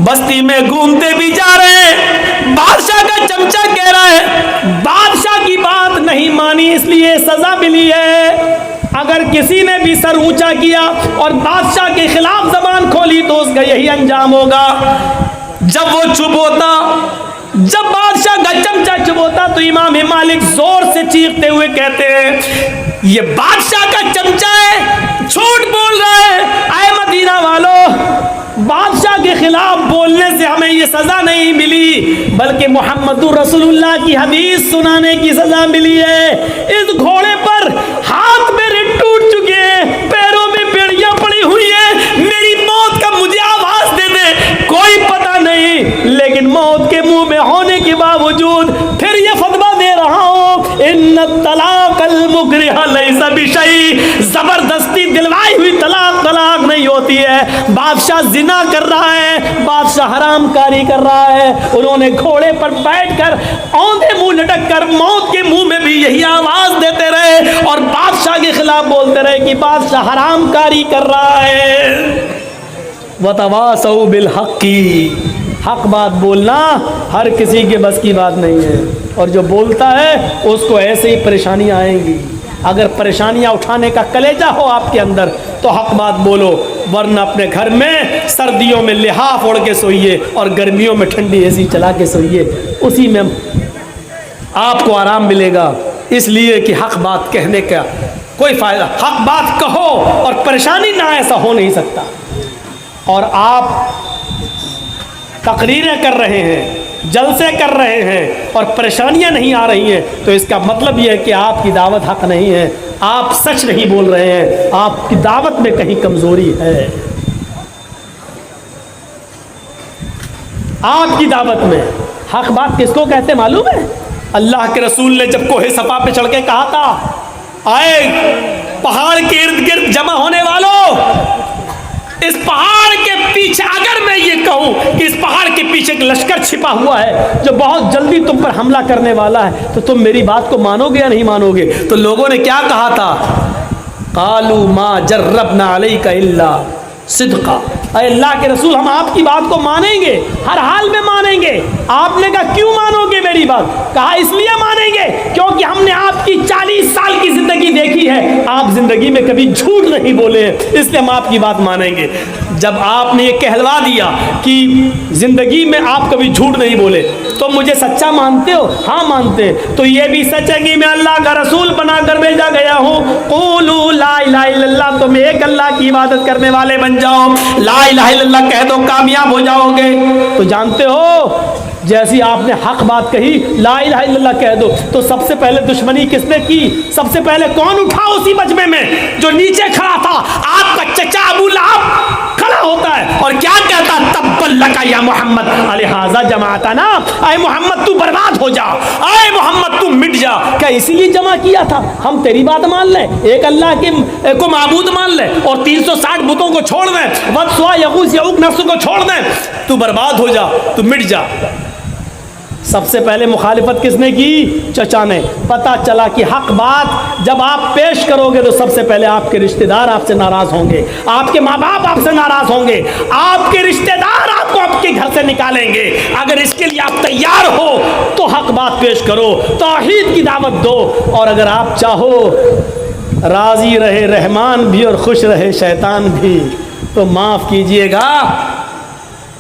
बस्ती में घूमते भी जा रहे हैं। बादशाह का चमचा कह रहा है बादशाह की बात नहीं मानी इसलिए सजा मिली है। अगर किसी ने भी सर ऊंचा किया और बादशाह के खिलाफ जबान खोली तो उसका यही अंजाम होगा। जब वो चुप होता, जब बादशाह का चमचा चुप होता तो इमाम मालिक जोर से चीखते हुए कहते हैं ये बादशाह का चमचा है, झूठ बोल रहा है। आए मदीना वालों, बादशाह के खिलाफ बोलने से हमें ये सजा नहीं मिली, बल्कि मोहम्मदुर रसूलुल्लाह की हदीस सुनाने की सजा मिली है। इस घोड़े पर हाथ मेरे टूट चुके हैं, पैरों में बेड़ियां पड़ी हुई है, मेरी मौत का मुझे आवाज दे दे, कोई पता नहीं, लेकिन मौत के मुंह में होने के बावजूद फिर ये फतवा दे रहा हूं, इन्न तलाक़ल मुकरिहा लैसा बिशै, जबरदस्ती दिलवाई हुई तलाक तलाक नहीं होती है। बादशाह जिना कर रहा है, बादशाह हरामकारी कर रहा है। उन्होंने घोड़े पर बैठकर औंधे मुंह लटक कर मौत के मुंह में भी यही आवाज देते रहे और बादशाह के खिलाफ बोलते रहे कि बादशाह हरामकारी कर रहा है। वतवासौ बिल हक़्क़ी, हक बात बोलना हर किसी के बस की बात नहीं है, और जो बोलता है उसको ऐसे ही परेशानियां आएंगी। अगर परेशानियां उठाने का कलेजा हो आपके अंदर तो हक बात बोलो, वरना अपने घर में सर्दियों में लिहाफ ओढ़ के सोइए और गर्मियों में ठंडी एसी चला के सोइए, उसी में आपको आराम मिलेगा। इसलिए कि हक बात कहने का कोई फ़ायदा, हक बात कहो और परेशानी ना, ऐसा हो नहीं सकता। और आप तकरीरें कर रहे हैं, जलसे कर रहे हैं और परेशानियां नहीं आ रही हैं, तो इसका मतलब यह है कि आपकी दावत हक नहीं है, आप सच नहीं बोल रहे हैं, आपकी दावत में कहीं कमजोरी है। आपकी दावत में हक बात किसको कहते मालूम है? अल्लाह के रसूल ने जब कोहे सफा पे चढ़ के कहा था, आए पहाड़ के इर्द गिर्द जमा होने वालों, इस पहाड़ के पीछे, अगर मैं ये कहूं कि इस पहाड़ के पीछे एक लश्कर छिपा हुआ है जो बहुत जल्दी तुम पर हमला करने वाला है, तो तुम मेरी बात को मानोगे या नहीं मानोगे? तो लोगों ने क्या कहा था? कालू मा जर्रबना अलैका इल्ला सिद्का, अरे अल्लाह के रसूल, हम आपकी बात को मानेंगे, हर हाल में मानेंगे। आपने कहा क्यों मानोगे मेरी बात? कहा इसलिए मानेंगे क्योंकि हमने आपकी 40 साल की जिंदगी देखी है, आप जिंदगी में कभी झूठ नहीं बोले हैं, इसलिए हम आपकी बात मानेंगे। जब आपने ये कहलवा दिया कि जिंदगी में आप कभी झूठ नहीं बोले, तो मुझे सच्चा मानते हो? हाँ मानते। तो ये भी सच है कि मैं अल्लाह का रसूल बनाकर भेजा गया हूँ। क़ूलू ला इलाहा इल्लल्लाह, तुम एक अल्लाह की इबादत करने वाले बन जाओ, ला इलाहा इल्लल्लाह कह दो, कामयाब हो जाओगे। तो जानते हो, जैसी आपने हक बात कही, ला इलाहा इल्लल्लाह कह दो, तो सबसे पहले दुश्मनी किसने की? सबसे पहले कौन उठा उसी मजमे में? जो नीचे खड़ा था, आपका चचा अबू लहब खड़ा होता है और क्या कहता? तब्बल्लका या मोहम्मद अलिहाजा जमाअतना, आए मोहम्मद तू बर्बाद हो जा, आए मोहम्मद तू मिट जा। क्या इसीलिए जमा किया था? हम तेरी बात मान लें, एक अल्लाह के को माबूद मान लें और 360 बुतों को छोड़ दें, वत्सवा यगूस यऊक नफ्स को छोड़ दें, तू बर्बाद हो जा, तू मिट जा। सबसे पहले मुखालिफत किसने की? चचा ने। पता चला कि हक बात जब आप पेश करोगे तो सबसे पहले आपके रिश्तेदार आपसे नाराज होंगे, आपके माँ बाप आपसे नाराज होंगे, आपके रिश्तेदार आपको आपके घर से निकालेंगे। अगर इसके लिए आप तैयार हो तो हक बात पेश करो, तौहीद की दावत दो। और अगर आप चाहो राजी रहे रहमान भी और खुश रहे शैतान भी, तो माफ़ कीजिएगा,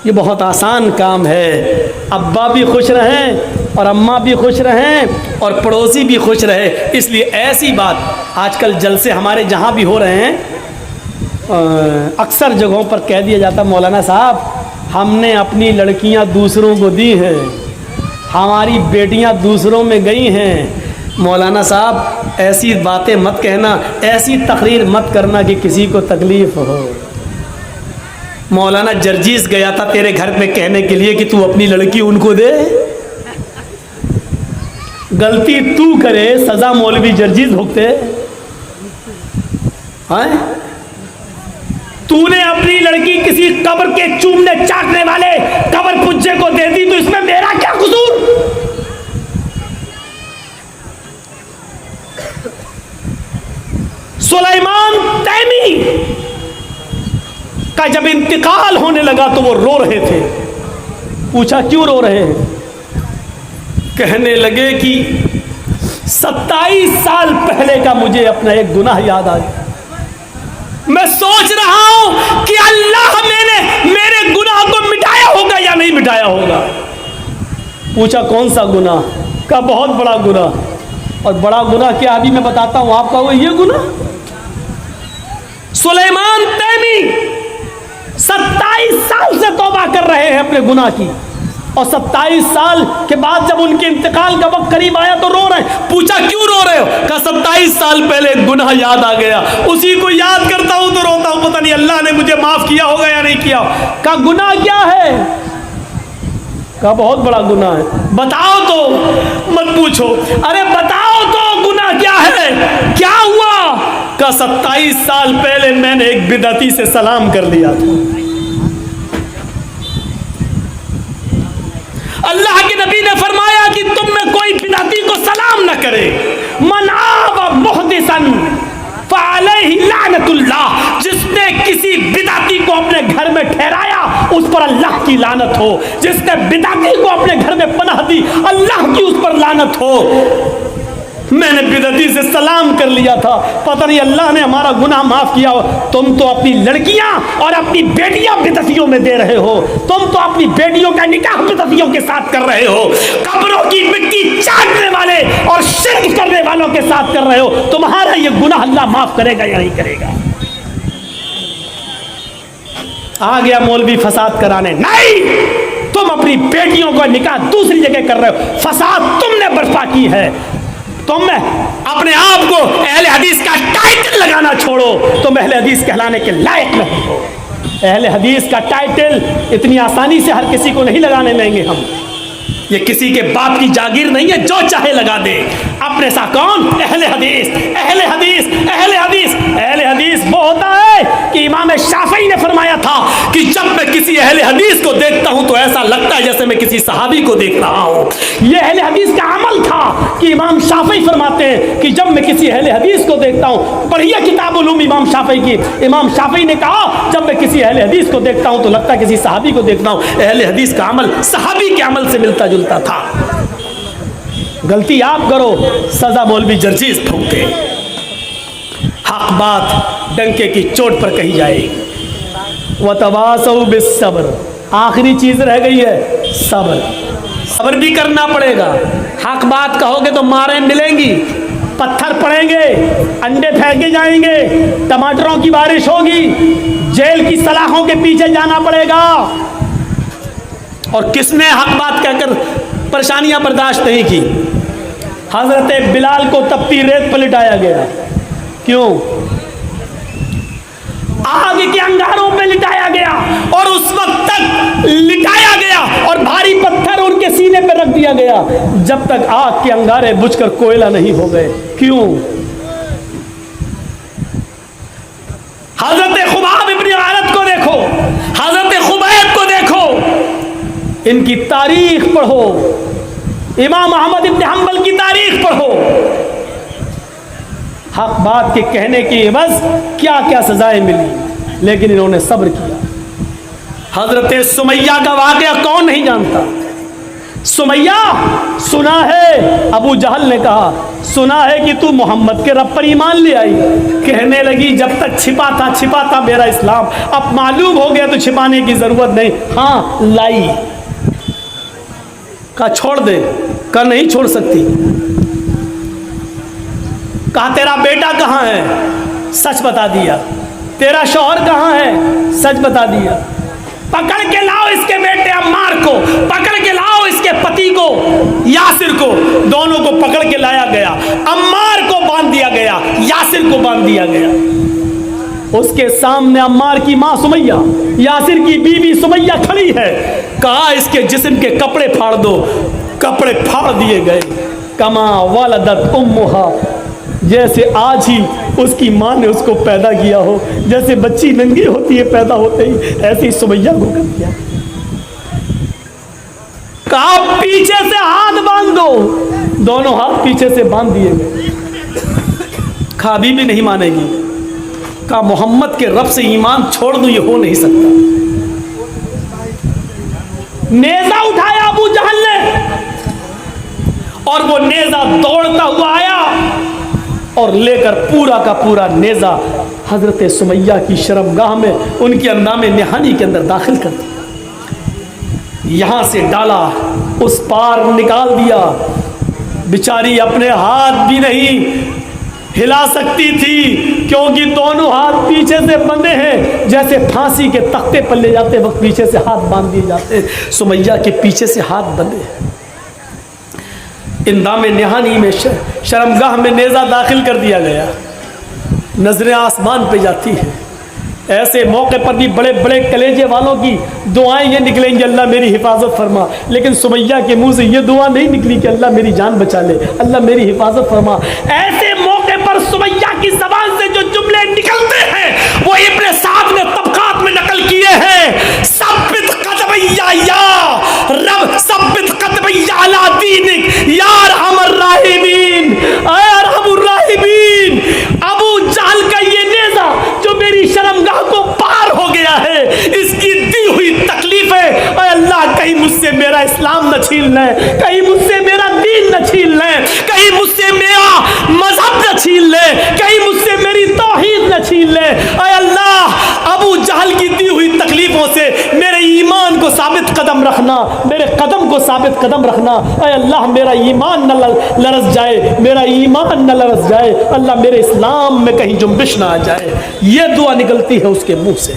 ये बहुत आसान काम है। अब्बा भी खुश रहें और अम्मा भी खुश रहें और पड़ोसी भी खुश रहे। इसलिए ऐसी बात आजकल जलसे हमारे जहाँ भी हो रहे हैं, अक्सर जगहों पर कह दिया जाता, मौलाना साहब हमने अपनी लड़कियाँ दूसरों को दी हैं, हमारी बेटियाँ दूसरों में गई हैं। मौलाना साहब ऐसी बातें मत कहना, ऐसी तकरीर मत करना कि किसी को तकलीफ़ हो। मौलाना जर्जीस गया था तेरे घर पे कहने के लिए कि तू अपनी लड़की उनको दे। गलती तू करे, सजा मौलवी जर्जीस भुगते हैं? तूने अपनी लड़की किसी कब्र के चूमने चाटने वाले कब्र पुज्जे को दे दी, तो इसमें मेरा क्या कसूर? सुलेमान तैमी का जब इंतकाल होने लगा तो वो रो रहे थे। पूछा क्यों रो रहे हैं? कहने लगे कि 27 साल पहले का मुझे अपना एक गुनाह याद आ गया। मैं सोच रहा हूं कि अल्लाह मैंने मेरे गुनाह को मिटाया होगा या नहीं मिटाया होगा। पूछा कौन सा गुनाह? का बहुत बड़ा गुनाह। और बड़ा गुनाह क्या? अभी मैं बताता हूं आपका। वो ये गुनाह सुलेमान तैमी 27 साल से तौबा कर रहे हैं अपने गुनाह की, और 27 साल के बाद जब उनके इंतकाल का वक्त करीब आया तो रो रहे हैं। पूछा क्यों रो रहे हो? कहा 27 साल पहले गुनाह याद आ गया, उसी को याद करता हूं तो रोता हूं, पता नहीं अल्लाह ने मुझे माफ किया होगा या नहीं किया। कहा गुनाह क्या है? कहा बहुत बड़ा गुनाह है। बताओ तो। मत पूछो, अरे बताओ तो गुनाह क्या है? क्या हुआ? का 27 साल पहले मैंने एक बिदअती से सलाम कर लिया था। अल्लाह के नबी ने फरमाया कि तुम में कोई बिदअती को सलाम न करे। मन आवा मुहदिसन फअलैहि लानतुल्लाह, जिसने किसी बिदअती को अपने घर में ठहराया उस पर अल्लाह की लानत हो। जिसने बिदअती को अपने घर में पनाह दी अल्लाह की उस पर लानत हो। मैंने बिदअती से सलाम कर लिया था, पता नहीं अल्लाह ने हमारा गुनाह माफ किया हो। तुम तो अपनी लड़कियां और अपनी बेटियां बिदअतियों में दे रहे हो। तुम तो अपनी बेटियों का निकाह बिदअतियों के साथ कर रहे हो। कब्रों की मिट्टी चाटने वाले और शिर्क करने वालों के साथ कर रहे हो। तुम्हारा ये गुनाह अल्लाह माफ करेगा या नहीं करेगा? आ गया मौलवी फसाद कराने। नहीं, तुम अपनी बेटियों का निकाह दूसरी जगह कर रहे हो। फसाद तुमने बर्पा की है। तुम अपने आप को अहले हदीस का टाइटल लगाना छोड़ो। तुम अहले हदीस कहलाने के लायक नहीं हो। अहले हदीस का टाइटल इतनी आसानी से हर किसी को नहीं लगाने देंगे हम। ये किसी के बाप की जागीर नहीं है, जो चाहे लगा दे। अपने साथ कौन? अहले हदीस, अहले हदीस, अहले हदीस। अहले हदीस वो होता है है कि इमाम शाफई ने फरमाया था कि जब मैं किसी अहले हदीस को देखता हूं तो ऐसा लगता है जैसे मैं किसी सहाबी को देख रहा हूं। यह अहले हदीस का अमल था कि इमाम शाफई फरमाते हैं कि जब मैं किसी अहले हदीस को देखता हूं, पढ़िए किताब उलूम इमाम शाफई की, इमाम शाफई ने कहा जब मैं किसी अहले हदीस को देखता हूं तो लगता है किसी सहाबी को देखता हूं। अहले हदीस का अमल सहाबी के अमल से मिलता जुलता था। गलती आप करो, सजा मौलवी जर्जीस ठोकते। हक बात डंके की चोट पर कही जाएगी। वतवासौ बिस्सब्र, आखिरी चीज रह गई है सब्र। सब्र भी करना पड़ेगा। हक बात कहोगे तो मारें मिलेंगी, पत्थर पड़ेंगे, अंडे फेंके जाएंगे, टमाटरों की बारिश होगी, जेल की सलाखों के पीछे जाना पड़ेगा। और किसने हक बात कहकर परेशानियां बर्दाश्त नहीं की? हजरत बिलाल को तपती रेत पर लिटाया गया। क्यों? आग के अंगारों पे लिटाया गया और उस वक्त तक लिटाया गया और भारी पत्थर उनके सीने पे रख दिया गया जब तक आग के अंगारे बुझकर कोयला नहीं हो गए। क्यों? हजरत खुबाब इब्न आरत को देखो, हजरत खुबैब को देखो, इनकी तारीख पढ़ो, इमाम अहमद इब्न हंबल की तारीख पढ़ो। हक बात के कहने की बस क्या क्या सजाएं मिली, लेकिन इन्होंने सब्र किया। हजरत सुमैया का वाकया कौन नहीं जानता? सुमैया, सुना है अबू जहल ने कहा, सुना है कि तू मोहम्मद के रब पर ईमान ले आई। कहने लगी जब तक छिपा था मेरा इस्लाम, अब मालूम हो गया तो छिपाने की जरूरत नहीं। हाँ लाई, कहा छोड़ दे, कहा नहीं छोड़ सकती। कहा तेरा बेटा कहाँ है? सच बता दिया। तेरा शौहर कहाँ है? सच बता दिया। पकड़ के लाओ इसके बेटे अम्मार को, पकड़ के लाओ इसके पति को यासिर को। दोनों को पकड़ के लाया गया, अम्मार को बांध दिया गया, यासिर को बांध दिया गया। उसके सामने अम्मार की मां सुमैया, यासिर की बीवी सुमैया खड़ी है। कहा इसके जिस्म के कपड़े फाड़ दो, कपड़े फाड़ दिए गए। कमा वलदत उम्मुहा, जैसे आज ही उसकी मां ने उसको पैदा किया हो, जैसे बच्ची नंगी होती है पैदा होते ही, ऐसे ही सुमैया को कर दिया। कहा पीछे से हाथ बांध दो, दोनों हाथ पीछे से बांध दिए गए। खाबी भी नहीं मानेगी। कहा मोहम्मद के रब से ईमान छोड़ दूं, ये हो नहीं सकता। नेजा उठाया अबू जहल ने और वो नेजा दौड़ता हुआ आया और लेकर पूरा का पूरा नेजा हजरत सुमैया की शर्मगाह में उनकी अंदामे निहानी के अंदर दाखिल कर दिया। यहां से डाला, उस पार निकाल दिया। बेचारी अपने हाथ भी नहीं हिला सकती थी क्योंकि दोनों हाथ पीछे से बंधे हैं, जैसे फांसी के तख्ते पर ले जाते वक्त पीछे से हाथ बांध दिए जाते। सुमैया के पीछे से हाथ बंधे हैं। इंदामे निहानी में शर्मगाह में नेज़ा दाखिल कर दिया गया। नजरें आसमान पे जाती है। ऐसे मौके पर भी बड़े बड़े कलेजे वालों की दुआएं ये निकलेंगी, अल्लाह मेरी हिफाजत फरमा। लेकिन सुमैया के मुंह से ये दुआ नहीं निकली कि अल्लाह मेरी जान बचा ले, अल्लाह मेरी हिफाजत फरमा। ऐसे मौके पर सुमैया की ज़बान से जो जुमले निकलते हैं वो इब्ने साद ने तबकात में नकल किए हैं। सब्बित कदमैया या रब, सब्बित कदमैया अला दीनिक या अरहमर राहिमीन, ऐ अरहमुर राहिमीन। अबू जहल का ये नेज़ा जो मेरी शर्मगाह को पार हो गया है, इसकी दी हुई तकलीफें, अल्लाह कहीं मुझसे मेरा इस्लाम न छीन ले, कहीं मुझसे मेरा दीन न छीन ले, कहीं मुझसे मेरा मजहब न छीन ले, कहीं मुझसे मेरी तौहीद न छीन ले। अल्लाह अबू जहल की दी हुई तकलीफों से मेरे ईमान को साबित कदम रखना, मेरे कदम को साबित कदम रखना। अल्लाह मेरा ईमान न लरस जाए, मेरा ईमान न लरस जाए, अल्लाह मेरे इस्लाम में कहीं जुम्बिश ना आ जाए। ये दुआ निकलती है उसके मुंह से।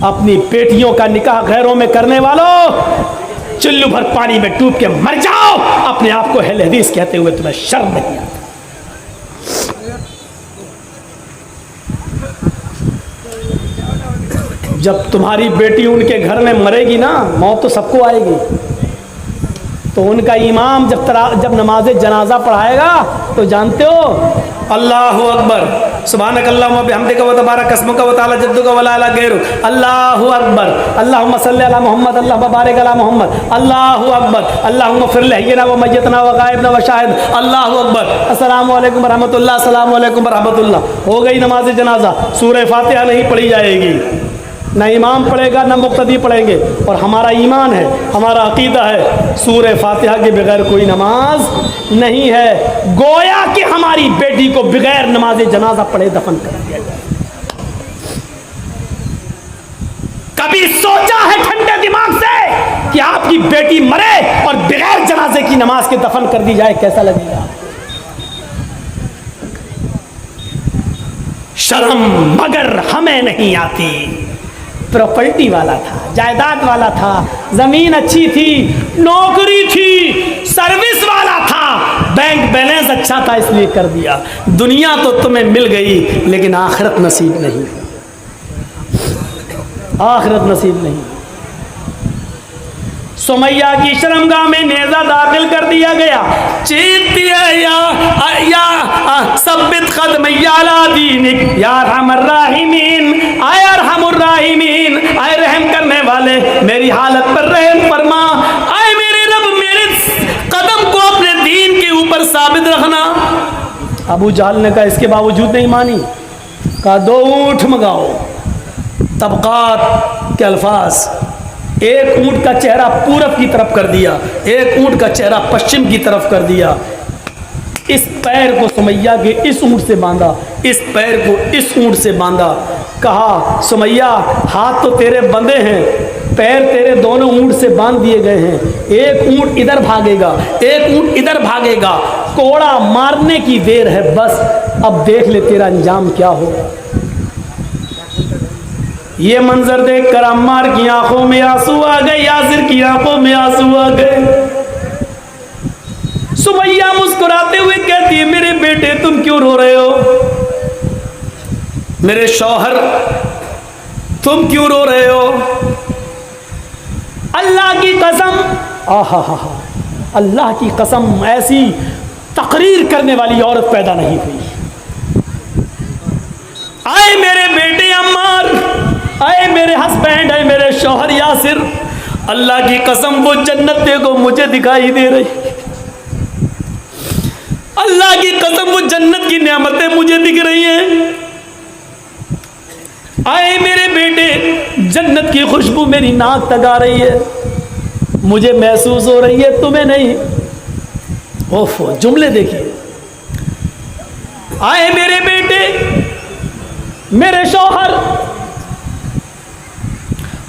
अपनी बेटियों का निकाह गैरों में करने वालों, चुल्लू भर पानी में डूब के मर जाओ। अपने आप को अहले हदीस कहते हुए तुम्हें शर्म नहीं आती? जब तुम्हारी बेटी उनके घर में मरेगी ना, मौत तो सबको आएगी, तो उनका इमाम जब नमाज जनाजा पढ़ाएगा तो जानते हो, अल्लाहु अकबर, सुभानक अल्लाहुम्मा बिहम्दिका व तबारक अस्मुका व तआला जद्दुका व ला इलाहा गैरुक, अल्लाहु अकबर, अल्लाहुम्मा सल्लि अला मोहम्मद, अल्लाहुम्मा बारिक अला मोहम्मद, अल्लाहु अकबर, अल्लाहुम्मा फिर लहयना व मय्यतना व गायबना व शाहिद, अल्लाहु अकबर, अस्सलामु अलैकुम व रहमतुल्लाह, अस्सलामु अलैकुम व रहमतुल्लाह। हो गई नमाज जनाजा। सूरह फातिहा नहीं पढ़ी जाएगी, न इमाम पढ़ेगा न मुक्तदी पढ़ेंगे। और हमारा ईमान है, हमारा अकीदा है, सूरह फातिहा के बगैर कोई नमाज नहीं है। गोया कि हमारी बेटी को बगैर नमाज जनाजा पढ़े दफन कर दिया जाए। कभी सोचा है ठंडे दिमाग से कि आपकी बेटी मरे और बगैर जनाजे की नमाज के दफन कर दी जाए, कैसा लगेगा? शर्म मगर हमें नहीं आती। प्रॉपर्टी वाला था, जायदाद वाला था, जमीन अच्छी थी, नौकरी थी, सर्विस वाला था, बैंक बैलेंस अच्छा था, इसलिए कर दिया। दुनिया तो तुम्हें मिल गई लेकिन आखिरत नसीब नहीं, आखिरत नसीब नहीं। सुमैया की शर्मगाह में नेजा दाखिल कर दिया गया। चीती है या सब्बित कदमैया अला दीनिक या रहमर राहिमीन, आय अरहमुर राहिमीन, आय रहम करने वाले मेरी हालत पर रहम फरमा, आय मेरे रब मेरे कदम को अपने दीन के ऊपर साबित रखना। अबू जहल ने कहा, इसके बावजूद नहीं मानी, कहा 2 ऊँट मंगाओ। तबकात के अल्फाज, एक ऊँट का चेहरा पूरब की तरफ कर दिया, एक ऊँट का चेहरा पश्चिम की तरफ कर दिया। इस पैर को सुमैया के इस ऊँट से बांधा, इस पैर को इस ऊँट से बांधा। कहा, सुमैया हाथ तो तेरे बंधे हैं, पैर तेरे दोनों ऊँट से बांध दिए गए हैं। एक ऊँट इधर भागेगा, एक ऊँट इधर भागेगा, कोड़ा मारने की देर है बस। अब देख ले तेरा अंजाम क्या होगा। ये मंजर देखकर अम्मार की आंखों में आंसू आ गए, यासिर की आंखों में आंसू आ गए। सुमैया मुस्कुराते हुए कहती है, मेरे बेटे तुम क्यों रो रहे हो? मेरे शौहर तुम क्यों रो रहे हो? अल्लाह की कसम, आहा हा हा, अल्लाह की कसम, ऐसी तकरीर करने वाली औरत पैदा नहीं हुई। आए मेरे बेटे अम्मार, आए मेरे हस्बैंड, आए मेरे शौहर यासिर, अल्लाह की कसम वो जन्नत देखो मुझे दिखाई दे रही, अल्लाह की कसम वो जन्नत की नेमतें मुझे दिख रही हैं। आए मेरे बेटे, जन्नत की खुशबू मेरी नाक तक आ रही है, मुझे महसूस हो रही है, तुम्हें नहीं। ओफो, जुमले देखिए। आए मेरे बेटे, मेरे शौहर,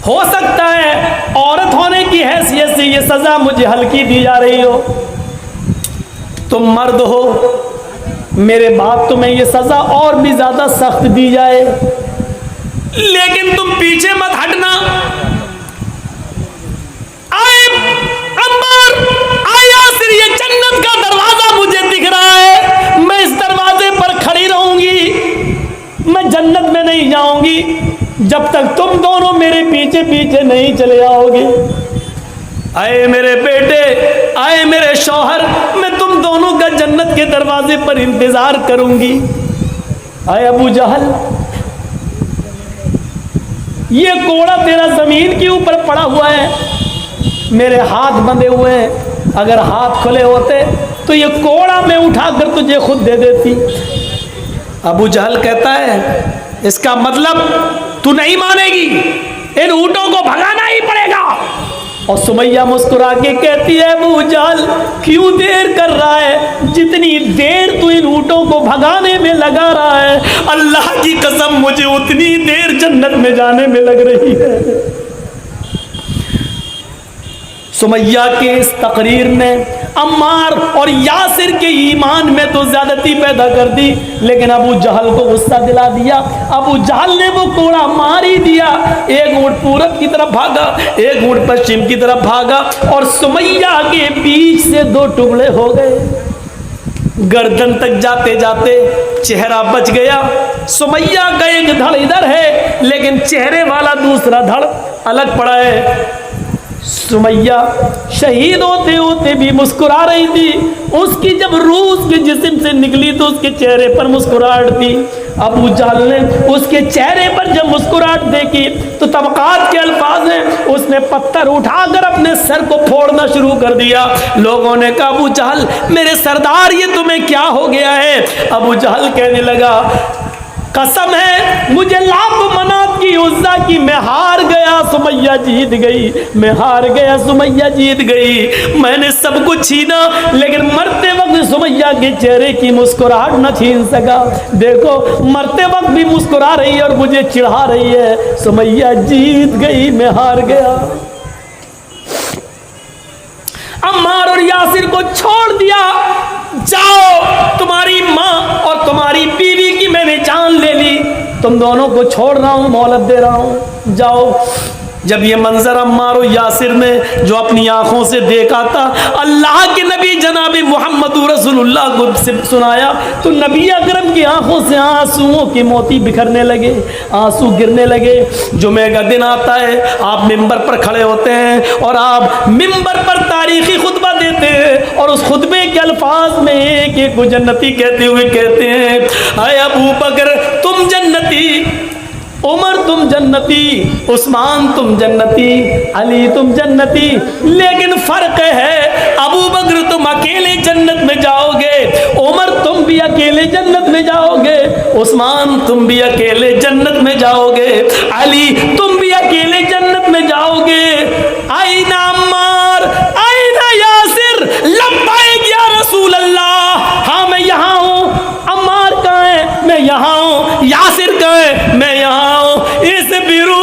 हो सकता है औरत होने की हैसियत से ये सजा मुझे हल्की दी जा रही हो, तुम मर्द हो, मेरे बाप तुम्हें ये सजा और भी ज्यादा सख्त दी जाए, लेकिन तुम पीछे मत हटना। आए अम्मार, आए यासिर, ये जन्नत का दरवाजा मुझे दिख रहा है, मैं इस दरवाजे पर खड़ी रहूंगी, मैं जन्नत में नहीं जाऊंगी जब तक तुम दोनों मेरे पीछे पीछे नहीं चले आओगे। आए मेरे बेटे, आए मेरे शौहर, मैं तुम दोनों का जन्नत के दरवाजे पर इंतजार करूंगी। आए अबू जहल, ये कोड़ा तेरा जमीन के ऊपर पड़ा हुआ है, मेरे हाथ बंधे हुए हैं, अगर हाथ खुले होते तो ये कोड़ा मैं उठाकर तुझे खुद दे देती। अबू जहल कहता है, इसका मतलब तू नहीं मानेगी, इन ऊँटों को भगाना ही पड़ेगा। और सुमैया मुस्कुरा के कहती है, अबू जहल क्यों देर कर रहा है? जितनी देर तू इन ऊँटों को भगाने में लगा रहा है, अल्लाह की कसम मुझे उतनी देर जन्नत में जाने में लग रही है। सुमैया के इस तकरीर ने अम्मार और यासिर के ईमान में तो ज्यादती पैदा कर दी, लेकिन अबू जहल को गुस्सा दिला दिया। अबू जहल ने वो कोड़ा मार ही दिया। एक ऊँट पूरब की तरफ भागा, एक ऊँट पश्चिम की तरफ भागा, और सुमैया के बीच से 2 टुकड़े हो गए। गर्दन तक जाते जाते चेहरा बच गया। सुमैया का एक धड़ इधर है, लेकिन चेहरे वाला दूसरा धड़ अलग पड़ा है। सुमैया शहीद होते होते भी मुस्कुरा रही थी। उसकी जब रूह उसके जिस्म से निकली तो उसके चेहरे पर मुस्कुराहट थी। अबू जहल ने उसके चेहरे पर जब मुस्कुराहट देखी तो तबकात के अल्फाज हैं, उसने पत्थर उठाकर अपने सर को फोड़ना शुरू कर दिया। लोगों ने कहा अबू जहल मेरे सरदार ये तुम्हें क्या हो गया है? अबू जहल कहने लगा कसम है मुझे लात मनात की उज़्ज़ा की, मैं हार गया सुमैया जीत गई, मैं हार गया सुमैया जीत गई। मैंने सब कुछ छीना लेकिन मरते वक्त सुमैया के चेहरे की मुस्कुराहट न छीन सका। देखो मरते वक्त भी मुस्कुरा रही है और मुझे चिढ़ा रही है। सुमैया जीत गई, मैं हार गया। अम्मार और यासिर को छोड़ दिया। जाओ तुम्हारी माँ और तुम्हारी बीवी की मैंने जान ले ली, तुम दोनों को छोड़ रहा हूँ, मोहलत दे रहा हूँ, जाओ। जब ये मंजर अम्मार और यासिर ने जो अपनी आंखों से देखा था, अल्लाह के नबी जनाब मोहम्मद रसूलुल्लाह को सुनाया तो नबी अकरम की आंखों से आंसुओं के मोती बिखरने लगे, आंसू गिरने लगे। जुमे का दिन आता है, आप मिंबर पर खड़े होते हैं और आप मिंबर पर तारीखी खुतबा देते हैं और उस खुतबे के अल्फाज में एक एक को जन्नती कहते हुए कहते हैं, अय अबू बकर तुम जन्नती, उमर तुम जन्नती, उस्मान तुम जन्नती, अली तुम जन्नती। लेकिन फर्क है अबू बकर तुम अकेले जन्नत में जाओगे, उमर तुम भी अकेले जन्नत में जाओगे, उस्मान तुम भी अकेले जन्नत में जाओगे, अली तुम भी अकेले जन्नत में जाओगे। आईना अम्मार, आईना यासिर, लब्बैक या रसूल अल्लाह, हाँ मैं यहाँ हूँ। अम्मार कहाँ है? मैं यहाँ हूँ। यासिर कहाँ है? मैं यहाँ हूँ। इस बिरू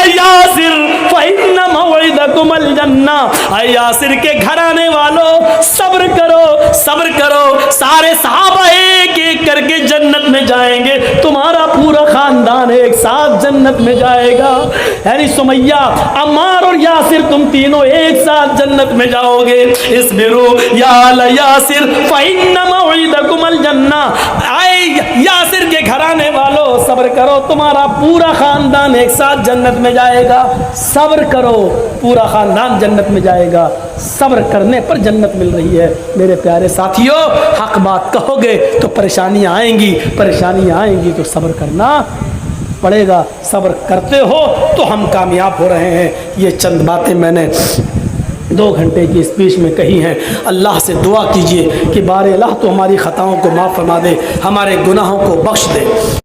यासिर फइन्ना मौइदकुमुल जन्ना, यासिर के घर आने वालों सब्र करो, सब्र करो। सारे सहाबा एक एक करके जन्नत में जाएंगे, तुम्हारा पूरा खानदान एक साथ जन्नत में जाएगा। यानी सुमैया, अम्मार और यासिर तुम तीनों एक साथ जन्नत में जाओगे। इस बिरू यासिर फइन्ना मौइदकुमुल जन्ना, आए यासिर के घर आने वालों सब्र करो, तुम्हारा पूरा खानदान एक साथ जन्नत में जाएगा। सब्र करो, पूरा खानदान जन्नत में जाएगा। सब्र करने पर जन्नत मिल रही है। मेरे प्यारे साथियों, हक बात कहोगे तो परेशानियां आएंगी, परेशानियां आएंगी तो सब्र करना पड़ेगा। सब्र करते हो तो हम कामयाब हो रहे हैं। ये चंद बातें मैंने 2 घंटे की स्पीच में कही हैं। अल्लाह से दुआ कीजिए कि बारे अल्लाह तो हमारी ख़ताओं को माफ़ फरमा दे, हमारे गुनाहों को बख्श दे।